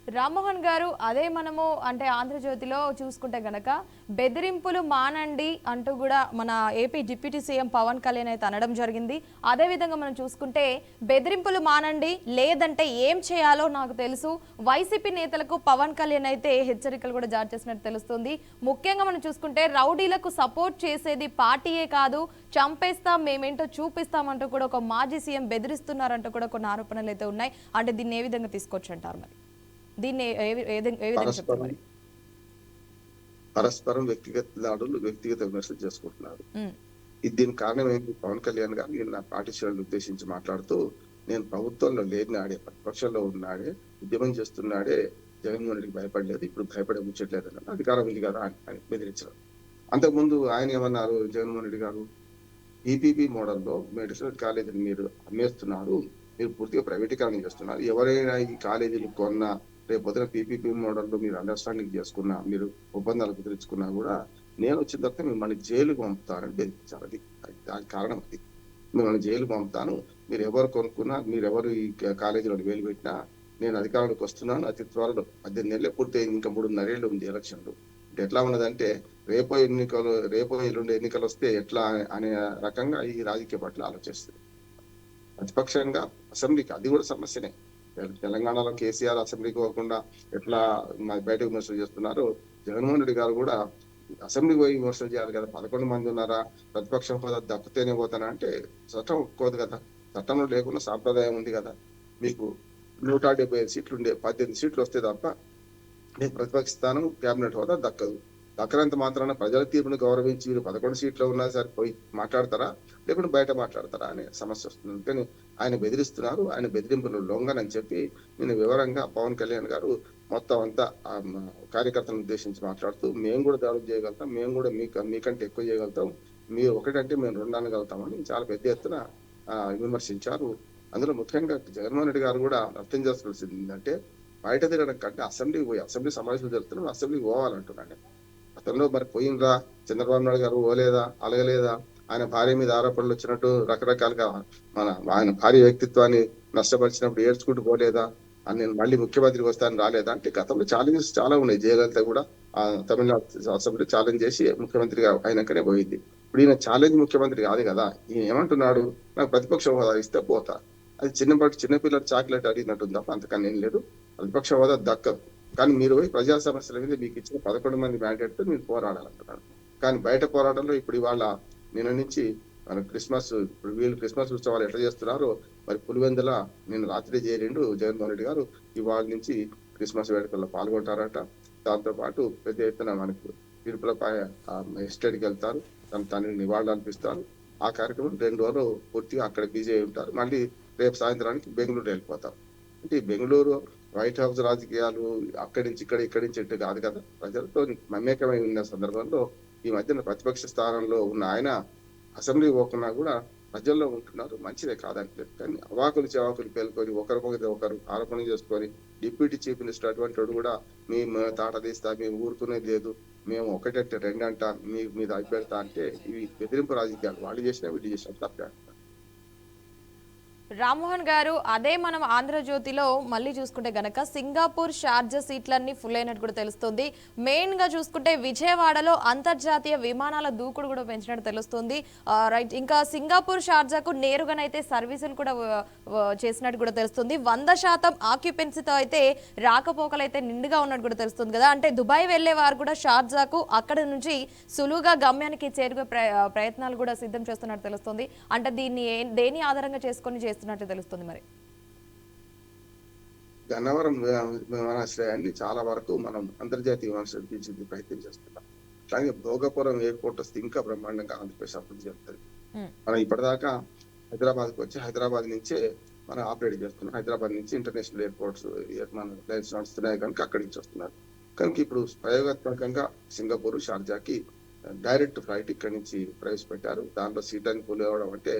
రామ్మోహన్ గారు, అదే మనము అంటే ఆంధ్రజ్యోతిలో చూసుకుంటే గనక బెదిరింపులు మానండి అంటూ కూడా మన AP deputy CM Pawan Kalyan అయితే అనడం జరిగింది. అదేవిధంగా మనం చూసుకుంటే బెదిరింపులు మానండి లేదంటే ఏం చేయాలో నాకు తెలుసు, వైసీపీ నేతలకు పవన్ కళ్యాణ్ అయితే హెచ్చరికలు కూడా జారీ చేసినట్టు తెలుస్తుంది. ముఖ్యంగా మనం చూసుకుంటే రౌడీలకు సపోర్ట్ చేసేది పార్టీయే కాదు, చంపేస్తాం మేమేంటో చూపిస్తామంటూ కూడా ఒక మాజీ సీఎం బెదిరిస్తున్నారంటూ కూడా కొన్ని ఆరోపణలు అయితే ఉన్నాయి. అంటే దీన్ని ఏ విధంగా తీసుకోవచ్చు అంటారు? మరి దీన్ని పరస్పరం వ్యక్తిగత దాడులు, వ్యక్తిగత విమర్శలు చేసుకుంటున్నారు. దీనికి కారణం ఏంటి? పవన్ కళ్యాణ్ గారు నిన్న పార్టీ శ్రేణులను ఉద్దేశించి మాట్లాడుతూ, నేను ప్రభుత్వంలో లేనినాడే, ప్రతిపక్షంలో ఉన్నాడే, ఉద్యమం చేస్తున్నాడే జగన్మోహన్ రెడ్డికి భయపడలేదు, ఇప్పుడు భయపడే ముచ్చట్లేదు అన్నారు. అధికారం ఉంది కదా అని బెదిరించారు. అంతకుముందు ఆయన ఏమన్నారు జగన్మోహన్ రెడ్డి గారు? ఈపీపీ మోడల్లో మెడిసిన్ కాలేజీని మీరు అమ్మేస్తున్నారు, మీరు పూర్తిగా ప్రైవేటీకరణ చేస్తున్నారు. ఎవరైనా ఈ కాలేజీలు కొన్నా, రేపు పొద్దున పీపీపీ మోడల్లో మీరు అండర్స్టాండింగ్ చేసుకున్నా, మీరు ఒప్పందాలు కుదుర్చుకున్నా కూడా నేను వచ్చిన తర్వాత మిమ్మల్ని జైలుకు పంపుతారని బెదిరించారు. దానికి కారణం అది. మిమ్మల్ని జైలుకు పంపుతాను, మీరు ఎవరు కొనుక్కున్నా, మీరు ఎవరు ఈ కాలేజీలో వేలు పెట్టినా నేను అధికారంలోకి వస్తున్నాను. అతి త్వరలో 18 నెలలు పూర్తయింది, ఇంకా 3.5 ఏళ్ళు ఉంది ఎలక్షన్లు. ఎట్లా ఉన్నదంటే రేపో ఎల్లుండి ఎన్నికలు వస్తే ఎట్లా అనే రకంగా ఈ రాజకీయ పట్ల ఆలోచిస్తుంది. ప్రతిపక్షంగా అసెంబ్లీకి అది కూడా సమస్యనే. తెలంగాణలో కేసీఆర్ అసెంబ్లీకి పోకుండా ఎట్లా బయట విమర్శలు చేస్తున్నారు, జగన్మోహన్ రెడ్డి గారు కూడా అసెంబ్లీకి పోయి విమర్శలు చేయాలి కదా. 11 మంది ఉన్నారా, ప్రతిపక్ష హోదా దక్కుతేనే పోతానా అంటే చట్టం ఒప్పుకోదు కదా. చట్టంలో లేకుండా సాంప్రదాయం ఉంది కదా. మీకు 175 సీట్లు ఉండే 18 సీట్లు వస్తే తప్ప మీకు ప్రతిపక్ష స్థానం, కేబినెట్ హోదా దక్కదు. దక్కనంత మాత్రాన ప్రజల తీర్పును గౌరవించి వీళ్ళు 11 సీట్లు ఉన్నా సరే పోయి మాట్లాడతారా, లేకుంటే బయట మాట్లాడతారా అనే సమస్య వస్తుంది. అందుకని ఆయన బెదిరిస్తున్నారు, ఆయన బెదిరింపులు లొంగనని చెప్పి నేను వివరంగా పవన్ కళ్యాణ్ గారు మొత్తం అంతా కార్యకర్తలను ఉద్దేశించి మాట్లాడుతూ, మేము కూడా దాడులు చేయగలుగుతాం, మేము కూడా మీకంటే ఎక్కువ చేయగలుగుతాం, మీరు ఒకటంటే మేము 2 అనగలుగుతామని చాలా పెద్ద ఎత్తున విమర్శించారు. అందులో ముఖ్యంగా జగన్మోహన్ రెడ్డి గారు కూడా అర్థం చేసుకోవాల్సింది ఏంటంటే, బయట తిరగడం కంటే అసెంబ్లీ సమావేశాలు జరుగుతున్నాం, అసెంబ్లీకి పోవాలంటున్నాను. అతనిలో మరి పోయిందా, చంద్రబాబు నాయుడు గారు పోలేదా, అలగలేదా, ఆయన భార్య మీద ఆరోపణలు వచ్చినట్టు రకరకాలుగా ఆయన భార్య వ్యక్తిత్వాన్ని నష్టపరిచినప్పుడు ఏడ్చుకుంటూ పోలేదా, నేను మళ్ళీ ముఖ్యమంత్రికి వస్తాను రాలేదా అంటే గతంలో ఛాలెంజెస్ చాలా ఉన్నాయి. జయలలిత కూడా తమిళనాడు అసెంబ్లీ ఛాలెంజ్ చేసి ముఖ్యమంత్రిగా అయినాకనే పోయింది. ఇప్పుడు ఈయన ఛాలెంజ్ ముఖ్యమంత్రి కాదు కదా. ఈయన ఏమంటున్నాడు, నాకు ప్రతిపక్ష హోదా ఇస్తే పోతా. అది చిన్నపిల్లలు చాక్లెట్ అడిగినట్టుంది తప్ప అంతకన్నా ఏం లేదు. ప్రతిపక్ష హోదా దక్కదు. కానీ మీరు ప్రజా సమస్యల మీద మీకు ఇచ్చిన 11 మంది మ్యాండేట్తో మీరు పోరాడాలంటున్నారు. కానీ బయట పోరాటంలో ఇప్పుడు ఇవాళ నిన్న నుంచి మన ఇప్పుడు వీళ్ళు క్రిస్మస్ ఉత్సవాలు ఎట్లా చేస్తున్నారో మరి పులివెందుల నిన్న రాత్రి చేరిండు జగన్మోహన్ రెడ్డి గారు. ఇవాళ నుంచి క్రిస్మస్ వేడుకల్లో పాల్గొంటారట. దాంతో పాటు పెద్ద ఎత్తున మనకు తిరుపతిపై ఎస్టేట్కి వెళ్తారు, తన తండ్రికి నివాళులు అర్పిస్తారు. ఆ కార్యక్రమం 2 రోజులు పూర్తిగా అక్కడ బిజీ అయి ఉంటారు. మళ్ళీ రేపు సాయంత్రానికి బెంగళూరు వెళ్ళిపోతారు. అంటే బెంగళూరు వైట్ హౌస్ రాజకీయాలు ఇక్కడి నుంచి ఇటు కాదు కదా. ప్రజలతో మమేకమై ఉన్న సందర్భంలో ఈ మధ్యన ప్రతిపక్ష స్థానంలో ఉన్న ఆయన అసెంబ్లీ పోకున్నా కూడా ప్రజల్లో ఉంటున్నారు. మంచిదే కాదంటలేదు. కానీ చెవాకులు పేలుకొని ఒకరు ఆరోపణ చేసుకొని డిప్యూటీ చీఫ్ మినిస్టర్ అటువంటి వాడు కూడా మేము తాట తీస్తా, మేము ఊరుకునేది లేదు, మేము ఒకటంటే 2 అంట, మీ మీద అభ్యర్థ అంటే ఇవి బెదిరింపు రాజకీయాలు. వాళ్ళు చేసినా వీళ్ళు చేసినా తప్పే. రామ్మోహన్ గారు, అదే మనం ఆంధ్రజ్యోతిలో మళ్ళీ చూసుకుంటే గనక సింగపూర్ షార్జా సీట్లన్నీ ఫుల్ అయినట్టు కూడా తెలుస్తుంది. మెయిన్ గా చూసుకుంటే విజయవాడలో అంతర్జాతీయ విమానాల దూకుడు కూడా పెంచినట్టు తెలుస్తుంది. రైట్, ఇంకా సింగపూర్ షార్జాకు నేరుగానైతే సర్వీసులు కూడా చేసినట్టు కూడా తెలుస్తుంది. 100% ఆక్యుపెన్సీతో అయితే రాకపోకలు అయితే నిండుగా ఉన్నట్టు కూడా తెలుస్తుంది కదా. అంటే దుబాయ్ వెళ్లే వారు కూడా షార్జాకు అక్కడ నుంచి సులువుగా గమ్యానికి చేరుకునే ప్రయత్నాలు కూడా సిద్ధం చేస్తున్నట్టు తెలుస్తుంది. అంటే దీన్ని దేని ఆధారంగా చేసుకొని చేస్తున్నట్టు తెలుస్తుంది మరి. గన్నవరం విమానాశ్రయాన్ని చాలా వరకు మనం అంతర్జాతీయ విమానాశ్రయం తీర్చిది ప్రయత్నం చేస్తున్నాం. అలాగే భోగపురం ఎయిర్పోర్ట్ వస్తే ఇంకా బ్రహ్మాండంగా ఆంధ్రప్రదేశ్ అభివృద్ధి చెప్తుంది. మనం ఇప్పటిదాకా హైదరాబాద్ కు వచ్చి హైదరాబాద్ నుంచే మనం ఆపరేట్ చేస్తున్నాం. హైదరాబాద్ నుంచి ఇంటర్నేషనల్ ఎయిర్పోర్ట్స్ మన ఫ్లైట్స్ నడుస్తున్నాయి కనుక అక్కడి నుంచి వస్తున్నారు. కనుక ఇప్పుడు ప్రయోగాత్మకంగా సింగపూర్ షార్జాకి డైరెక్ట్ ఫ్లైట్ ఇక్కడి నుంచి ప్రవేశపెట్టారు. దాంట్లో సీటాన్ని ఫుల్ అవ్వడం అంటే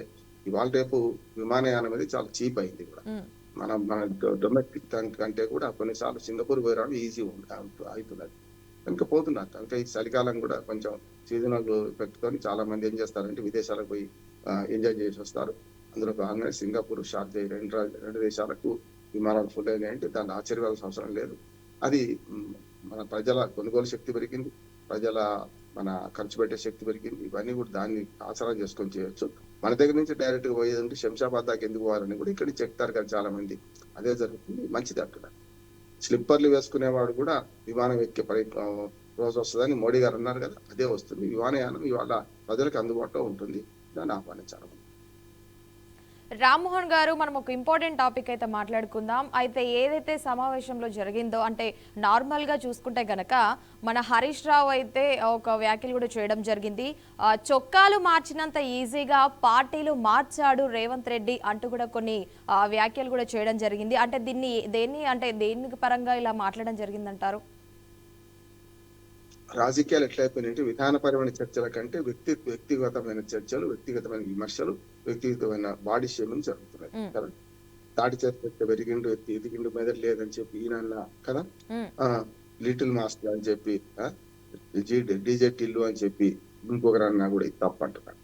ఇవాళ రేపు విమానయానం అనేది చాలా చీప్ అయింది కూడా. మన డొమెస్టిక్ కంటే కూడా కొన్నిసార్లు సింగపూర్ పోయి రావడం ఈజీ అవుతున్నది కనుక పోతున్నారు. కనుక ఈ చలికాలం కూడా కొంచెం సీజనల్ పెట్టుకొని చాలా మంది ఏం చేస్తారంటే విదేశాలకు పోయి ఎంజాయ్ చేసి వస్తారు. అందులో భాగంగా సింగపూర్ షార్జా రెండు దేశాలకు విమానాలు ఫుల్ అయినాయంటే దాన్ని ఆశ్చర్యపోవాల్సిన అవసరం లేదు. అది మన ప్రజల కొనుగోలు శక్తి పెరిగింది, ప్రజల మన ఖర్చు పెట్టే శక్తి పెరిగింది. ఇవన్నీ కూడా దాన్ని ఆసరా చేసుకొని చేయొచ్చు. మన దగ్గర నుంచి డైరెక్ట్ గా పోయేదంటే శంషాబాద్ దాకా ఎందుకు పోవాలని కూడా ఇక్కడ చెప్తారు కదా చాలా మంది. అదే జరుగుతుంది, మంచిది అంటున్నారు. స్లిప్పర్లు వేసుకునేవాడు కూడా విమానం ఎక్కే రోజు వస్తుందని మోడీ గారు అన్నారు కదా, అదే వస్తుంది. విమానయానం ఇవాళ ప్రజలకు అందుబాటులో ఉంటుంది, దాన్ని ఆహ్వానించాలి. రామ్మోహన్ గారు, మనం ఒక ఇంపార్టెంట్ టాపిక్ అయితే మాట్లాడుకుందాం. అయితే ఏదైతే సమావేశంలో జరిగిందో, అంటే నార్మల్గా చూసుకుంటే గనక మన హరీష్ రావు అయితే ఒక వ్యాఖ్యలు కూడా చేయడం జరిగింది. చొక్కాలు మార్చినంత ఈజీగా పార్టీలు మార్చాడు రేవంత్ రెడ్డి అంటూ కూడా కొన్ని వ్యాఖ్యలు కూడా చేయడం జరిగింది. అంటే దేని పరంగా ఇలా మాట్లాడడం జరిగిందంటారు? రాజకీయాలు ఎట్లయిపోయినాయంటే విధానపరమైన చర్చల కంటే వ్యక్తిగతమైన చర్చలు, వ్యక్తిగతమైన విమర్శలు, వ్యక్తిగతమైన బాడీ షేమింగ్ జరుగుతున్నాయి కదా. తాటి చేతి పెరిగిండు ఎదిగిండు మెదడు లేదని చెప్పి ఈయన కదా, లిటిల్ మాస్టర్ అని చెప్పి డీజే టిల్లు అని చెప్పి ఇంకొకరన్నా కూడా ఇది తప్పు అంటున్నాడు.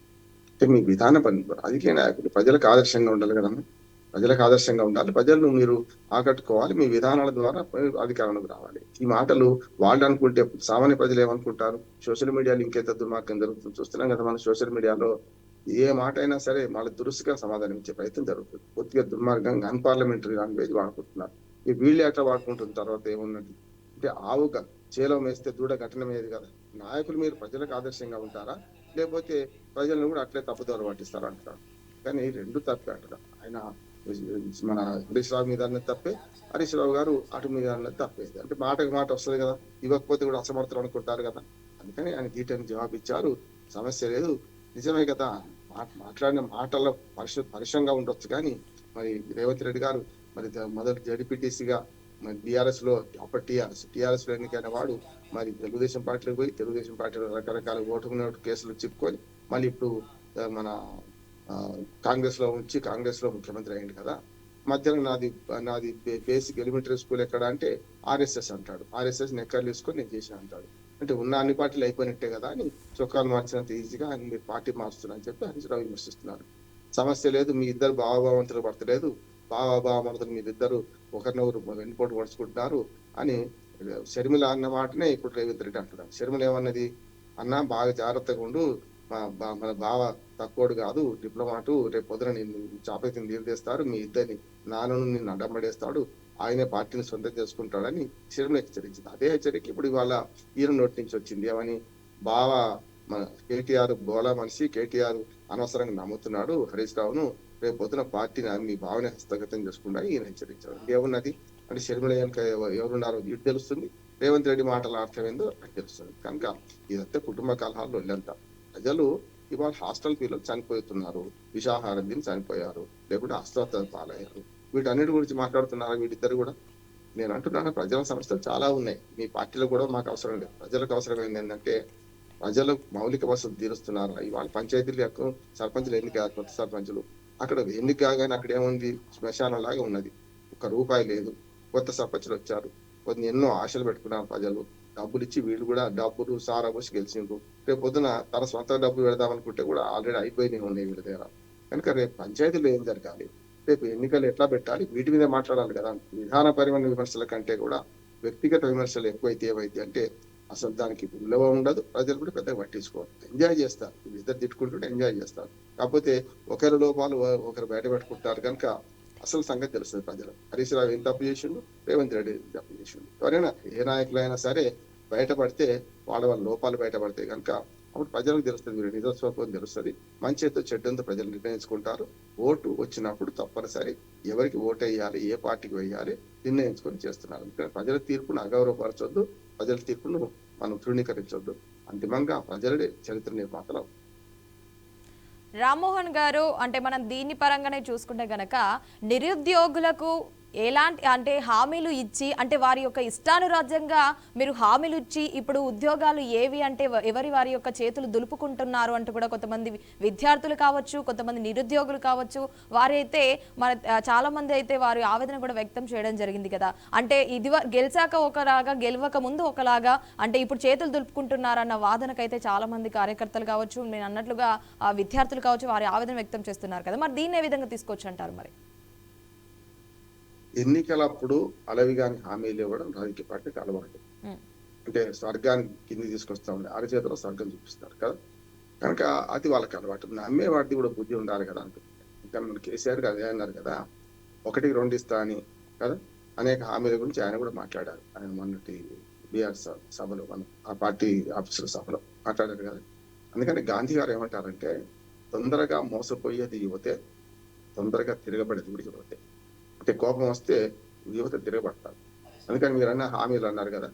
అంటే మీ విధాన పని రాజకీయ నాయకులు ప్రజలకు ఆదర్శంగా ఉండాలి కదమ్మా. ప్రజలకు ఆదర్శంగా ఉండాలి, ప్రజలను మీరు ఆకట్టుకోవాలి, మీ విధానాల ద్వారా అధికారంలోకి రావాలి. ఈ మాటలు వాళ్ళు అనుకుంటే సామాన్య ప్రజలు ఏమనుకుంటారు? సోషల్ మీడియాలో ఇంకెంత దుర్మార్గం జరుగుతుంది చూస్తున్నాం కదా. మన సోషల్ మీడియాలో ఏ మాట అయినా సరే మళ్ళీ దురుసుగా సమాధానం ఇచ్చే ప్రయత్నం జరుగుతుంది. పూర్తిగా దుర్మార్గంగా అన్పార్లమెంటరీ లాంగ్వేజ్ వాడుకుంటున్నారు. ఈ వీళ్ళు ఎట్లా వాడుకుంటున్న తర్వాత ఏమున్నది అంటే ఆవుగా చేలో వేస్తే దూడ ఘటనమేది కదా. నాయకులు మీరు ప్రజలకు ఆదర్శంగా ఉంటారా, లేకపోతే ప్రజలను కూడా అట్లే తప్పుదోవ పట్టిస్తారా అంటారు. కానీ రెండు తప్పే అంటారు. ఆయన మన హరీష్ రావు మీద అన్నది తప్పే, హరీష్ రావు గారు అటు మీద అన్నది తప్పేది. అంటే మాటకు మాట వస్తుంది కదా, ఇవ్వకపోతే కూడా అసమర్థులు అనుకుంటారు కదా. అందుకని ఆయన గీటని జవాబు ఇచ్చారు, సమస్య లేదు. నిజమే కదా, మాట్లాడిన మాటల్లో పరుషంగా ఉండొచ్చు. కానీ మరి రేవంత్ రెడ్డి గారు మరి మొదటి జడ్పీటీసీగా మరి బీఆర్ఎస్ లో అప్పటి టీఆర్ఎస్ లో ఎన్నికైన వాడు మరి తెలుగుదేశం పార్టీలోకి పోయి తెలుగుదేశం పార్టీలో రకరకాల ఓటుకునే కేసులు చిక్కుకొని మళ్ళీ ఇప్పుడు మన కాంగ్రెస్ లో ఉంచి కాంగ్రెస్ లో ముఖ్యమంత్రి అయ్యింది కదా. మధ్యలో నాది బేసిక్ ఎలిమెంటరీ స్కూల్ ఎక్కడ అంటే ఆర్ఎస్ఎస్ అంటాడు. ఆర్ఎస్ఎస్ నెక్కర్లు తీసుకొని నేను చేసిన అంటాడు. అంటే ఉన్న అన్ని పార్టీలు అయిపోయినట్టే కదా అని చొక్కాలు మార్చినంత ఈజీగా మీరు పార్టీ మారుస్తున్నా అని చెప్పి హరీష్ రావు విమర్శిస్తున్నారు. సమస్య లేదు, మీ ఇద్దరు భావభావంతులు పడతలేదు, భావభావమతులు మీరిద్దరు ఒకరినొకరు వెన్నుపోటు పడుచుకుంటున్నారు అని షర్మిల అన్న మాటనే ఇప్పుడు రేవంత్ రెడ్డి అంటున్నారు. షర్మిల ఏమన్నది, అన్న బాగా జాగ్రత్తగా ఉండు, మన బావ తక్కువడు కాదు, డిప్లొమాటు, రేపు పొద్దున నేను చాపైతే తీరుదేస్తారు, మీ ఇద్దరిని నాన్నను నిన్ను అడ్డమడేస్తాడు, ఆయనే పార్టీని సొంతం చేసుకుంటాడని షర్మిల హెచ్చరించింది. అదే హెచ్చరిక ఇప్పుడు ఇవాళ ఈయన నోటి నుంచి వచ్చింది. ఏమని, బావ మన కేటీఆర్ బోలా మనిషి, కేటీఆర్ అనవసరంగా నమ్ముతున్నాడు హరీష్ రావును, రేపు పొద్దున పార్టీని మీ భావనే హస్తగతం చేసుకుంటా ఈయన హెచ్చరించాడు. ఏమున్నది అంటే షర్మిల ఎవరున్నారో ఇటు తెలుస్తుంది, రేవంత్ రెడ్డి మాటల అర్థం ఏందో అది తెలుస్తుంది. కనుక ఇదంతా కుటుంబ కలహాల్లో వెళ్ళంతా. ప్రజలు ఇవాళ హాస్టల్ పిల్లలు చనిపోతున్నారు, విషాహారం తిని చనిపోయారు, లేకుంటే అస్వస్థత పాలయ్యారు. వీటన్నిటి గురించి మాట్లాడుతున్నారు వీటిద్దరు కూడా. నేను అంటున్నాను, ప్రజల సమస్యలు చాలా ఉన్నాయి, మీ పార్టీలో కూడా మాకు అవసరం లేదు. ప్రజలకు అవసరమైంది ఏంటంటే ప్రజలు మౌలిక వసతులు తీరుస్తున్నారు. ఇవాళ పంచాయతీలు యొక్క సర్పంచులు ఎన్నిక, కొత్త సర్పంచులు అక్కడ ఎన్నిక కాగానే అక్కడ ఏముంది, శ్మశానం లాగా ఉన్నది, ₹1 లేదు. కొత్త సర్పంచులు వచ్చారు, కొన్ని ఎన్నో ఆశలు పెట్టుకున్నారు ప్రజలు, డబ్బులు ఇచ్చి వీళ్ళు కూడా డబ్బులు సారా పోసి గెలిచిండ్రు. రేపు పొద్దున తన సొంత డబ్బులు పెడదామనుకుంటే కూడా ఆల్రెడీ అయిపోయినాయి ఉన్నాయి వీళ్ళ దగ్గర. కనుక రేపు పంచాయతీలో ఏం జరగాలి, రేపు ఎన్నికలు ఎట్లా పెట్టాలి వీటి మీద మాట్లాడాలి కదా. విధానపరమైన విమర్శల కంటే కూడా వ్యక్తిగత విమర్శలు ఎక్కువైతే ఏవైతే అంటే అసలు దానికి విలువ ఉండదు, ప్రజలు కూడా పెద్దగా పట్టించుకోరు, ఎంజాయ్ చేస్తారు. ఇద్దరు తిట్టుకుంటుంటే ఎంజాయ్ చేస్తారు. కాకపోతే ఒకరి లోపాలు ఒకరు బయట పెట్టుకుంటారు కనుక అసలు సంగతి తెలుస్తుంది ప్రజలు. హరీష్ రావు ఏం తప్పు చేసిండు, రేవంత్ రెడ్డి ఏం తప్పు చేసిండు. ఎవరైనా ఏ నాయకులైనా సరే బయటపడితే వాళ్ళ లోపాలు బయటపడతాయి కనుక అప్పుడు ప్రజలకు తెలుస్తుంది, మీరు నిజస్వరూపం తెలుస్తుంది. మంచితో చెడ్డంతో ప్రజలు నిర్ణయించుకుంటారు. ఓటు వచ్చినప్పుడు తప్పనిసరి ఎవరికి ఓటు వేయాలి, ఏ పార్టీకి వేయాలి నిర్ణయించుకొని చేస్తున్నారు. అందుకని ప్రజల తీర్పును అగౌరవపరచొద్దు, ప్రజల తీర్పును మనం తృణీకరించొద్దు. అంతిమంగా ప్రజలే చరిత్ర నిర్మాతలు. రామ్మోహన్ గారు, అంటే మనం దీని పరంగానే చూసుకుంటే గనక నిరుద్యోగులకు ఎలాంటి అంటే హామీలు ఇచ్చి, అంటే వారి యొక్క ఇష్టానురాజ్యంగా మీరు హామీలు ఇచ్చి ఇప్పుడు ఉద్యోగాలు ఏవి అంటే ఎవరి వారి యొక్క చేతులు దులుపుకుంటున్నారు అంటూ కూడా కొంతమంది విద్యార్థులు కావచ్చు, కొంతమంది నిరుద్యోగులు కావచ్చు, వారైతే మన చాలా మంది అయితే వారి ఆవేదన కూడా వ్యక్తం చేయడం జరిగింది కదా. అంటే ఇది గెలిచాక ఒకలాగా, గెలవక ముందు ఒకలాగా, అంటే ఇప్పుడు చేతులు దులుపుకుంటున్నారన్న వాదనకైతే చాలా మంది కార్యకర్తలు కావచ్చు, నేను అన్నట్లుగా విద్యార్థులు కావచ్చు, వారి ఆవేదన వ్యక్తం చేస్తున్నారు కదా. మరి దీన్ని ఏ విధంగా తీసుకోవచ్చు అంటారు? మరి ఎన్నికలప్పుడు అలవిగాని హామీలు ఇవ్వడం రాజకీయ పార్టీకి అలవాటు. అంటే స్వర్గానికి కింది తీసుకొస్తా ఉండే అరచేతిలో స్వర్గం చూపిస్తారు కదా, కనుక అది వాళ్ళకి అలవాటు. నమ్మే వాడిది కూడా బుద్ధి ఉండాలి కదా అంటున్నారు. ఇంకా మన కేసీఆర్ గారు అదే అన్నారు కదా, 1-2 ఇస్తా అని కదా, అనేక హామీల గురించి ఆయన కూడా మాట్లాడారు. ఆయన మొన్నటి బీఆర్ సభలో, మన ఆ పార్టీ ఆఫీసుల సభలో మాట్లాడారు కదా. అందుకని గాంధీ గారు ఏమంటారంటే, తొందరగా మోసపోయేది యువతే, తొందరగా తిరగబడేది కూడా యువతే. అంటే కోపం వస్తే యువత తిరగబడతారు. అందుకని మీరు అన్న హామీలు అన్నారు కదా,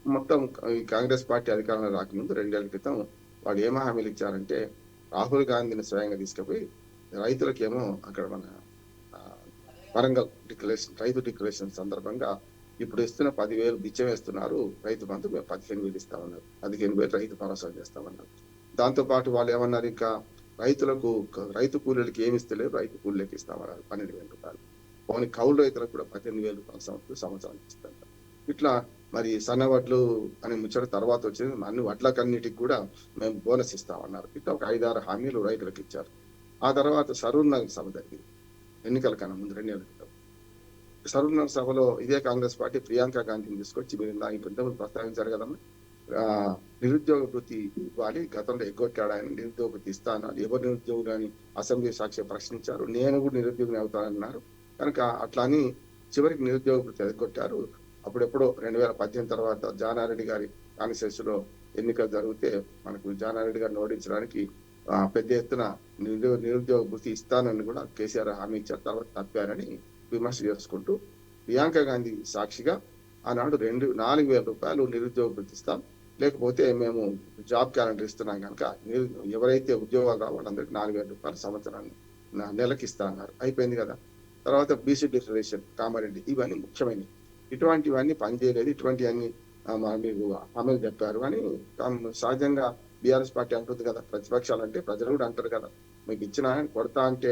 మొత్తం ఈ కాంగ్రెస్ పార్టీ అధికారంలో రాకముందు 2 ఏళ్ల క్రితం వాళ్ళు ఏమో హామీలు ఇచ్చారంటే, రాహుల్ గాంధీని స్వయంగా తీసుకుపోయి రైతులకేమో అక్కడ మన వరంగల్ డిక్లరేషన్, రైతు డిక్లరేషన్ సందర్భంగా ఇప్పుడు ఇస్తున్న 10,000 బిచ్చం వేస్తున్నారు, రైతు బంధు మేము 15,000 ఇస్తామన్నారు, 15,000 రైతు భరోసా చేస్తామన్నారు. దాంతో పాటు వాళ్ళు ఏమన్నారు, ఇంకా రైతు కూలీలకి ఏమి ఇస్తలేరు, రైతు కూలీలకి ఇస్తామన్నారు 12,000 రూపాయలు. పోనీ కౌలు రైతులకు కూడా 18,000 రూపాయల సంవత్సరానికి ఇస్తారు. ఇట్లా మరి సన్నవడ్లు అనే ముచ్చట తర్వాత వచ్చింది, అన్ని వడ్లకన్నిటికి కూడా మేము బోనస్ ఇస్తామన్నారు. ఇట్లా ఒక 5-6 హామీలు రైతులకు ఇచ్చారు. ఆ తర్వాత సరూర్ నగర్ సభ జరిగింది ఎన్నికల కన్నా ముందు 2 ఏళ్ల క్రితం. సరూర్ నగర్ సభలో ఇదే కాంగ్రెస్ పార్టీ ప్రియాంక గాంధీని తీసుకొచ్చి, మీరు ఇంతకుముందు ప్రస్తావించారు కదమ్మా, నిరుద్యోగ వృత్తి ఇవ్వాలి, గతంలో ఎగ్గొట్టాడు ఆయన, నిరుద్యోగ వృత్తి ఇస్తాను, ఎవరు నిరుద్యోగులు అని అసెంబ్లీ సాక్షి ప్రశ్నించారు. నేను కూడా నిరుద్యోగిని అవుతానన్నారు. కనుక అట్లా అని చివరికి నిరుద్యోగ వృత్తి ఎగ్గొట్టారు. అప్పుడెప్పుడో 2018 తర్వాత జానారెడ్డి గారి కాన్స్టిట్యూన్సీలో ఎన్నికలు జరిగితే మనకు జానారెడ్డి గారిని ఓడించడానికి పెద్ద ఎత్తున నిరుద్యోగ వృత్తి ఇస్తానని కూడా కేసీఆర్ హామీ ఇచ్చారు. తర్వాత తప్పారని విమర్శ చేసుకుంటూ ప్రియాంక గాంధీ సాక్షిగా ఆనాడు 4,000 రూపాయలు నిరుద్యోగ వృత్తి ఇస్తాం, లేకపోతే మేము జాబ్ క్యాలెండర్ ఇస్తున్నాం కనుక ఎవరైతే ఉద్యోగాలు రావాలందరికీ 4,000 రూపాయలు సంవత్సరాన్ని నెలకి ఇస్తా అన్నారు. అయిపోయింది కదా. తర్వాత బీసీ డిక్లరేషన్ కామారెడ్డి, ఇవన్నీ ముఖ్యమైనవి. ఇటువంటివన్నీ పనిచేయలేదు. ఇటువంటివన్నీ మీకు హామీలు చెప్పారు అని సహజంగా బీఆర్ఎస్ పార్టీ అంటుంది కదా, ప్రతిపక్షాలు అంటే ప్రజలు కూడా అంటారు కదా, మీకు ఇచ్చిన కొడతా అంటే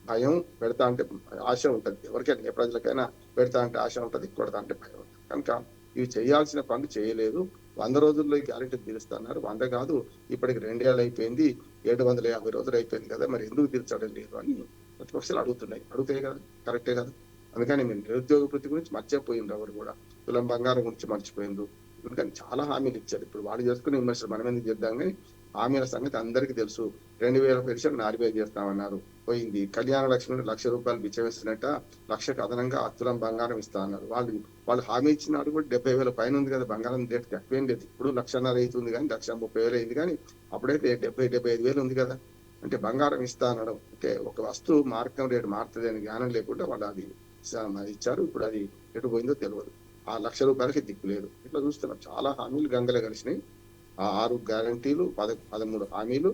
భయం, పెడతా అంటే ఆశ ఉంటుంది. ఎవరికైనా ఏ ప్రజలకైనా పెడతా అంటే ఆశ ఉంటుంది, కొడతా అంటే భయం ఉంటుంది. కనుక ఇవి చేయాల్సిన పనులు చేయలేదు. 100 రోజుల్లో ఈ గ్యారెంటీ తీరుస్తున్నారు. 100 కాదు, ఇప్పటికి 2 ఏళ్ళు అయిపోయింది, 750 రోజులు అయిపోయింది కదా, మరి ఎందుకు తీర్చడం లేదు అని ప్రతిపక్షాలు అడుగుతాయి కదా, కరెక్టే కదా. అందుకని మేము నిరుద్యోగ వృత్తి గురించి మర్చిపోయిండ్రు, ఎవరు కూడా తులం బంగారం గురించి మర్చిపోయిండ్రు. ఎందుకని చాలా హామీలు ఇచ్చారు. ఇప్పుడు వాళ్ళు చేసుకునే విమర్శలు మనం ఎందుకు చేద్దాం, కానీ హామీల సంగతి అందరికీ తెలుసు. 2,000 పెన్షన్ 4,000 చేస్తామన్నారు, పోయింది. కళ్యాణ లక్ష్మి 1,00,000 రూపాయలు బిచ్చం వేస్తున్నట్ట 1,00,000కు అదనంగా తులం బంగారం ఇస్తా అన్నారు. వాళ్ళు హామీ ఇచ్చినాడు కూడా 70,000 పైన ఉంది కదా, బంగారం రేటు తక్కువేం లేదు. ఇప్పుడు 1,50,000 అవుతుంది కానీ 1,30,000 అయింది, కానీ అప్పుడైతే 70,000-75,000 ఉంది కదా. అంటే బంగారం ఇస్తా అనడం అంటే ఒక వస్తువు మార్కం రేటు మారుతుంది అని జ్ఞానం లేకుండా వాళ్ళు అది ఇచ్చారు. ఇప్పుడు అది ఎటు పోయిందో తెలియదు. ఆ 1,00,000 రూపాయలకి దిక్కు లేదు. ఇట్లా చూస్తున్నాం, చాలా హామీలు గంగలే కలిసినాయి. ఆ 6 గ్యారంటీలు, 13 హామీలు,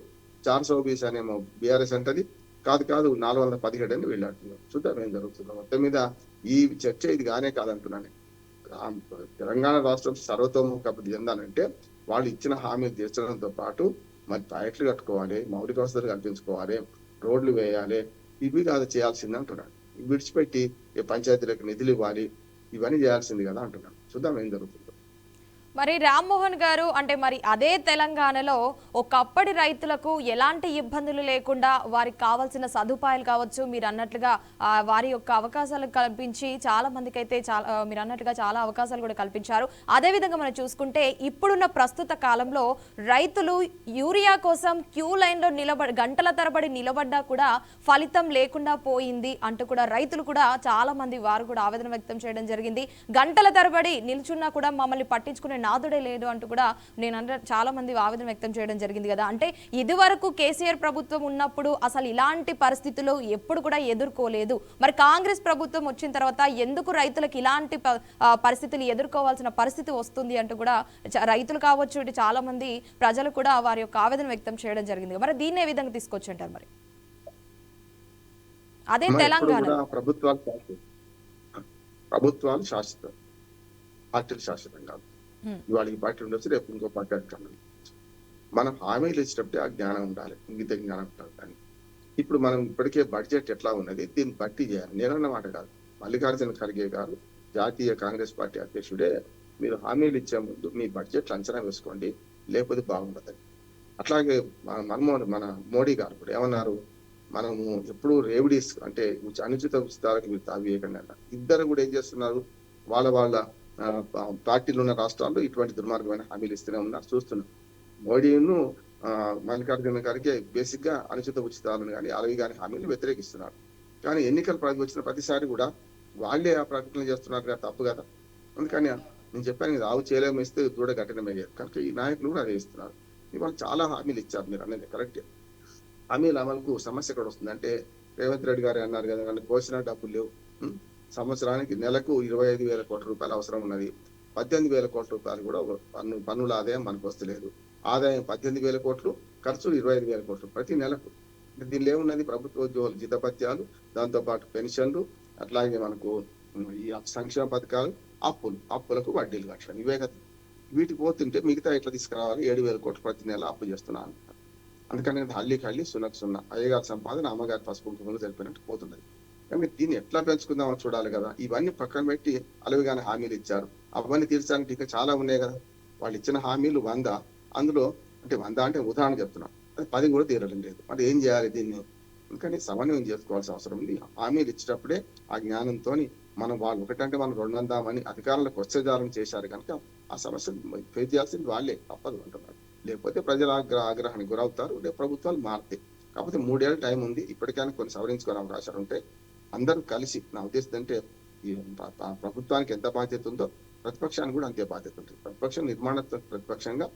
420 అనేమో బీఆర్ఎస్ అంటది, కాదు 417 అని వెళ్ళాడుతున్నాం. చూద్దాం ఏం జరుగుతుందో. మొత్తం మీద ఈ చర్చ ఇది గానే కాదంటున్నాను. తెలంగాణ రాష్ట్రం సర్వతోముఖాభివృద్ధి చెందాలంటే వాళ్ళు ఇచ్చిన హామీలు తీర్చడంతో పాటు మరి ప్రాజెక్టులు కట్టుకోవాలి, మౌలిక వసతులు కల్పించుకోవాలి, రోడ్లు వేయాలి, ఇవి కాదు చేయాల్సింది అంటున్నాడు. విడిచిపెట్టి పంచాయతీలకు నిధులు ఇవ్వాలి, ఇవన్నీ చేయాల్సింది కదా అంటున్నాడు. చూద్దాం ఏం జరుగుతుందో. మరి రామ్మోహన్ గారు అంటే మరి అదే తెలంగాణలో ఒకప్పటి రైతులకు ఎలాంటి ఇబ్బందులు లేకుండా వారికి కావాల్సిన సదుపాయాలు కావచ్చు, మీరు అన్నట్లుగా వారి యొక్క అవకాశాలు కల్పించి చాలా మందికి అయితే మీరు అన్నట్టుగా చాలా అవకాశాలు కూడా కల్పించారు. అదేవిధంగా మనం చూసుకుంటే ఇప్పుడున్న ప్రస్తుత కాలంలో రైతులు యూరియా కోసం క్యూ లైన్లో గంటల తరబడి నిలబడ్డా కూడా ఫలితం లేకుండా పోయింది అంటూ కూడా రైతులు కూడా చాలా మంది వారు కూడా ఆవేదన వ్యక్తం చేయడం జరిగింది. గంటల తరబడి నిల్చున్నా కూడా మమ్మల్ని పట్టించుకునే నాదుడే లేదు అంటూ కూడా చాలా మంది ఆవేదన వ్యక్తం చేయడం జరిగింది కదా. అంటే ఇదివరకు కేసీఆర్ ప్రభుత్వం ఉన్నప్పుడు అసలు ఇలాంటి పరిస్థితులు ఎప్పుడు కూడా ఎదుర్కోలేదు. మరి కాంగ్రెస్ ప్రభుత్వం వచ్చిన తర్వాత ఎందుకు రైతులకు ఇలాంటి పరిస్థితులు ఎదుర్కోవాల్సిన పరిస్థితి వస్తుంది అంటూ కూడా రైతులు కావచ్చు, ఇటు చాలా మంది ప్రజలు కూడా వారి యొక్క ఆవేదన వ్యక్తం చేయడం జరిగింది. మరి దీన్ని ఏ విధంగా తీసుకొచ్చి అంటారు? మరి అదే తెలంగాణ ప్రభుత్వాలు శాశ్వతం, పార్టీలు శాశ్వతం కాదు. ఇవాళ ఈ పార్టీ ఉండొచ్చు, రేపు ఇంకో పార్టీ అట్లా. మనం హామీలు ఇచ్చినప్పుడే ఆ జ్ఞానం ఉండాలి, ఇంగిత జ్ఞానం ఉండాలి. కానీ ఇప్పుడు మనం ఇప్పటికే బడ్జెట్ ఎట్లా ఉన్నది దీన్ని బట్టి చేయాలి. నేనన్న మాట కాదు, మల్లికార్జున ఖర్గే గారు జాతీయ కాంగ్రెస్ పార్టీ అధ్యక్షుడే మీరు హామీలు ఇచ్చే ముందు మీ బడ్జెట్ అంచనా వేసుకోండి, లేకపోతే బాగుండదని. అట్లాగే మన మోడీ గారు కూడా ఏమన్నారు, మనము ఎప్పుడు రేవిడీస్ అంటే అనుచిత ఉచితాలకు మీరు తావివేయకండి అన్నారు. ఇద్దరు కూడా ఏం చేస్తున్నారు, వాళ్ళ పార్టీలు ఉన్న రాష్ట్రాల్లో ఇటువంటి దుర్మార్గమైన హామీలు ఇస్తూనే ఉన్నారు, చూస్తున్నాం. మోడీను మల్లికార్జున గారికి బేసిక్ గా అనుచిత ఉచితాలను కానీ అలవి కానీ హామీలు వ్యతిరేకిస్తున్నారు. కానీ ఎన్నికల వచ్చిన ప్రతిసారి కూడా వాళ్ళే ఆ ప్రకటనలు చేస్తున్నారు కదా, తప్పు కదా. అందుకని నేను చెప్పాను, రావు చేయలేము ఇస్తే దూడ కఠినమయ్యారు. కనుక ఈ నాయకులు కూడా అదే ఇస్తున్నారు. ఇవాళ చాలా హామీలు ఇచ్చారు, మీరు అనేది కరెక్ట్. హామీల అమలుకు సమస్య ఎక్కడ వస్తుంది అంటే, రేవంత్ రెడ్డి గారు అన్నారు కదా, వాళ్ళు కోసిన డబ్బులు లేవు. సంవత్సరానికి నెలకు 25,000 కోట్ల రూపాయలు అవసరం ఉన్నది. 18,000 కోట్ల రూపాయలు కూడా పన్నుల ఆదాయం మనకు వస్తలేదు. ఆదాయం 18,000 కోట్లు, ఖర్చు 25,000 కోట్లు ప్రతి నెలకు. దీనిలో ఏమున్నది, ప్రభుత్వ ఉద్యోగులు జీతభత్యాలు, దాంతోపాటు పెన్షన్లు, అట్లాగే మనకు ఈ సంక్షేమ పథకాలు, అప్పులకు వడ్డీలు కట్టడం, ఇవే కదా. వీటికి పోతుంటే మిగతా ఎట్లా తీసుకురావాలి, 7,000 కోట్లు ప్రతి నెల అప్పు చేస్తున్నాను. అందుకని హల్లి సున్నా అయ్యగారి సంపాదన అమ్మగారి పసుపు కుంకుమలు తెలిపినట్టు పోతున్నది. కానీ దీన్ని ఎట్లా పెంచుకుందామని చూడాలి కదా. ఇవన్నీ పక్కన పెట్టి అలవిగానే హామీలు ఇచ్చారు, అవన్నీ తీర్చడానికి ఇంకా చాలా ఉన్నాయి కదా. వాళ్ళు ఇచ్చిన హామీలు 100, అందులో అంటే 100 అంటే ఉదాహరణ చెప్తున్నాం, అది 10 కూడా తీరడం లేదు. మరి ఏం చేయాలి దీన్ని? అందుకని సమన్వయం చేసుకోవాల్సిన అవసరం ఉంది. హామీలు ఇచ్చేటప్పుడే ఆ జ్ఞానంతో మనం వాళ్ళు ఒకటంటే మనం 200 అని అధికారులకు వచ్చేదారం చేశారు కనుక ఆ సమస్యను ఫేస్ చేయాల్సింది వాళ్ళే, తప్పదు అంటున్నారు. లేకపోతే ప్రజల ఆగ్రహానికి గురవుతారు, లేకపోతే ప్రభుత్వాలు మారుతాయి. కాకపోతే 3 ఏళ్ళ టైం ఉంది, ఇప్పటికైనా కొన్ని సవరించుకునే అవకాశాలు ఉంటాయి. అందరూ కలిసి, నా ఉద్దేశం అంటే ఈ ప్రభుత్వానికి ఎంత బాధ్యత ఉందో ప్రతిపక్షానికి కూడా అంతే బాధ్యత ఉంటుంది. ప్రతిపక్షంగా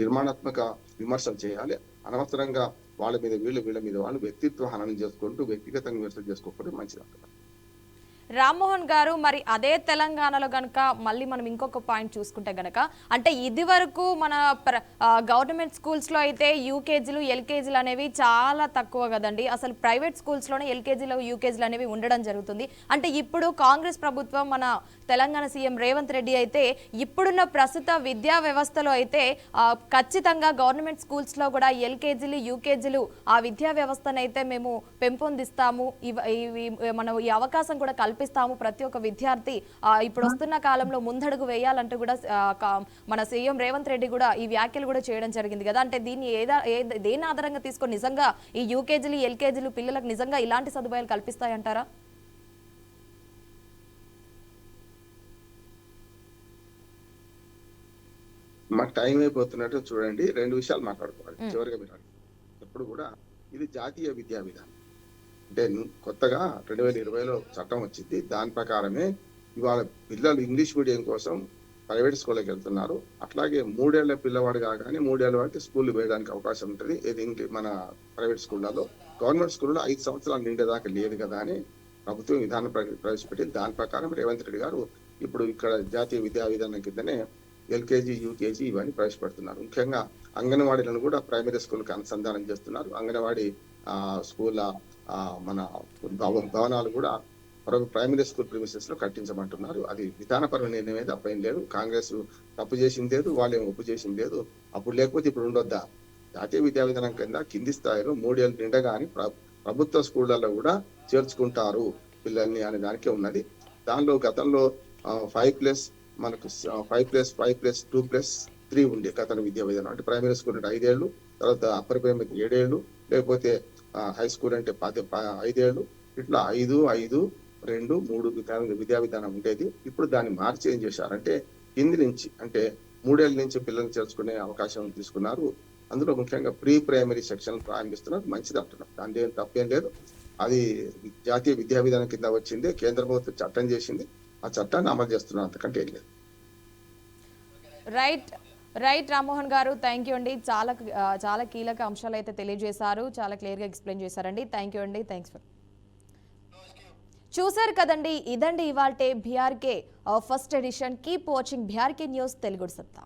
నిర్మాణాత్మక విమర్శలు చేయాలి. అనవసరంగా వాళ్ళ మీద వీళ్ళ మీద వాళ్ళు వ్యక్తిత్వ హననం చేసుకుంటూ వ్యక్తిగతంగా విమర్శలు చేసుకోకపోతే మంచిది అంటున్నారు. రామ్మోహన్ గారు, మరి అదే తెలంగాణలో గనక మళ్ళీ మనం ఇంకొక పాయింట్ చూసుకుంటే గనక, అంటే ఇది వరకు మన గవర్నమెంట్ స్కూల్స్లో అయితే యూకేజీలు ఎల్కేజీలు అనేవి చాలా తక్కువ కదండి. అసలు ప్రైవేట్ స్కూల్స్లోనే ఎల్కేజీలు యూకేజీలు అనేవి ఉండడం జరుగుతుంది. అంటే ఇప్పుడు కాంగ్రెస్ ప్రభుత్వం, మన తెలంగాణ సీఎం రేవంత్ రెడ్డి అయితే ఇప్పుడున్న ప్రస్తుత విద్యా వ్యవస్థలో అయితే ఖచ్చితంగా గవర్నమెంట్ స్కూల్స్లో కూడా ఎల్కేజీలు యూకేజీలు ఆ విద్యా వ్యవస్థను అయితే మేము పెంపొందిస్తాము, మనం ఈ అవకాశం కూడా కల్పిస్తాము, ప్రతి ఒక్క విద్యార్థి ఇప్పుడు వస్తున్న కాలంలో ముందడుగు వేయాలంటూ కూడా మన సీఎం రేవంత్ రెడ్డి కూడా ఈ వ్యాఖ్యలు కూడా చేయడం జరిగింది కదా. అంటే దీన్ని దేని ఆధారంగా తీసుకొని నిజంగా ఈ యూకేజీలు ఎల్కేజీలు పిల్లలకు నిజంగా ఇలాంటి సదుపాయాలు కల్పిస్తాయంటారా? మాకు టైం అయిపోతున్నట్టు చూడండి, 2 విషయాలు మాట్లాడుకోవాలి. చివరిగా మీరు ఎప్పుడు కూడా ఇది జాతీయ విద్యా విధానం అంటే కొత్తగా 2020లో చట్టం వచ్చింది. దాని ప్రకారమే ఇవాళ పిల్లలు ఇంగ్లీష్ మీడియం కోసం ప్రైవేట్ స్కూల్కి వెళ్తున్నారు. అట్లాగే 3 ఏళ్ల పిల్లవాడు కాగానే 3 ఏళ్ల వరకు స్కూల్ వేయడానికి అవకాశం ఉంటుంది. ఇది మన ప్రైవేట్ స్కూళ్ళలో. గవర్నమెంట్ స్కూల్లో 5 సంవత్సరాలు నిండేదాకా లేదు కదా అని ప్రభుత్వం విధానం ప్రవేశపెట్టింది. దాని ప్రకారం రేవంత్ రెడ్డి గారు ఇప్పుడు ఇక్కడ జాతీయ విద్యా విధానం కిందనే ఎల్కేజీ యూకేజీ ఇవన్నీ ప్రవేశపెడుతున్నారు. ముఖ్యంగా అంగన్వాడీలను కూడా ప్రైమరీ స్కూల్కి అనుసంధానం చేస్తున్నారు. అంగన్వాడీ స్కూల్ మన భవనాలు కూడా ప్రైమరీ స్కూల్ ప్రిమిసెస్ లో కట్టించమంటున్నారు. అది విధానపరమైన నిర్ణయం అయితే అప్పేం లేదు. కాంగ్రెస్ తప్పు చేసింది లేదు, వాళ్ళు ఏం ఒప్పు చేసింది లేదు. అప్పుడు లేకపోతే ఇప్పుడు ఉండొద్దా? జాతీయ విద్యా విధానం కింద కింది స్థాయిలో 3 ఏళ్ళు నిండగాని ప్రభుత్వ స్కూళ్లలో కూడా చేర్చుకుంటారు పిల్లల్ని అనే దానికే ఉన్నది. దానిలో గతంలో 5+2 మనకు 5+5+2+3 ఉండే గత విద్యా విధానం. అంటే ప్రైమరీ స్కూల్ అంటే 5 ఏళ్ళు, తర్వాత అప్పర్ ప్రైమరీ 7 ఏళ్ళు, లేకపోతే హై స్కూల్ అంటే 5 ఏళ్ళు. ఇట్లా 5, 2, 3 విద్యా విధానం ఉండేది. ఇప్పుడు దాన్ని మార్చి ఏం చేశారంటే కింది నుంచి అంటే 3 ఏళ్ళ నుంచి పిల్లల్ని చేర్చుకునే అవకాశం తీసుకున్నారు. అందులో ముఖ్యంగా ప్రీ ప్రైమరీ సెక్షన్ ప్రారంభిస్తున్నారు. మంచిది అంటున్నాం, దాని ఏం తప్పేం లేదు. అది జాతీయ విద్యా విధానం కింద వచ్చింది, కేంద్ర ప్రభుత్వం చట్టం చేసింది, ఆ చట్టాన్ని అమలు చేస్తున్నారు, అంతకంటే ఏం లేదు. రైట్ రామ్మోహన్ గారు, థ్యాంక్ యూ అండి. చాలా కీలక అంశాలు అయితే తెలియజేశారు, చాలా క్లియర్గా ఎక్స్ప్లెయిన్ చేశారండి. థ్యాంక్ యూ అండి, థ్యాంక్స్ ఫర్. చూసారు కదండి, ఇదండి ఇవాల్టే BRK first edition. Keep watching BRK news Telugu సత్తా.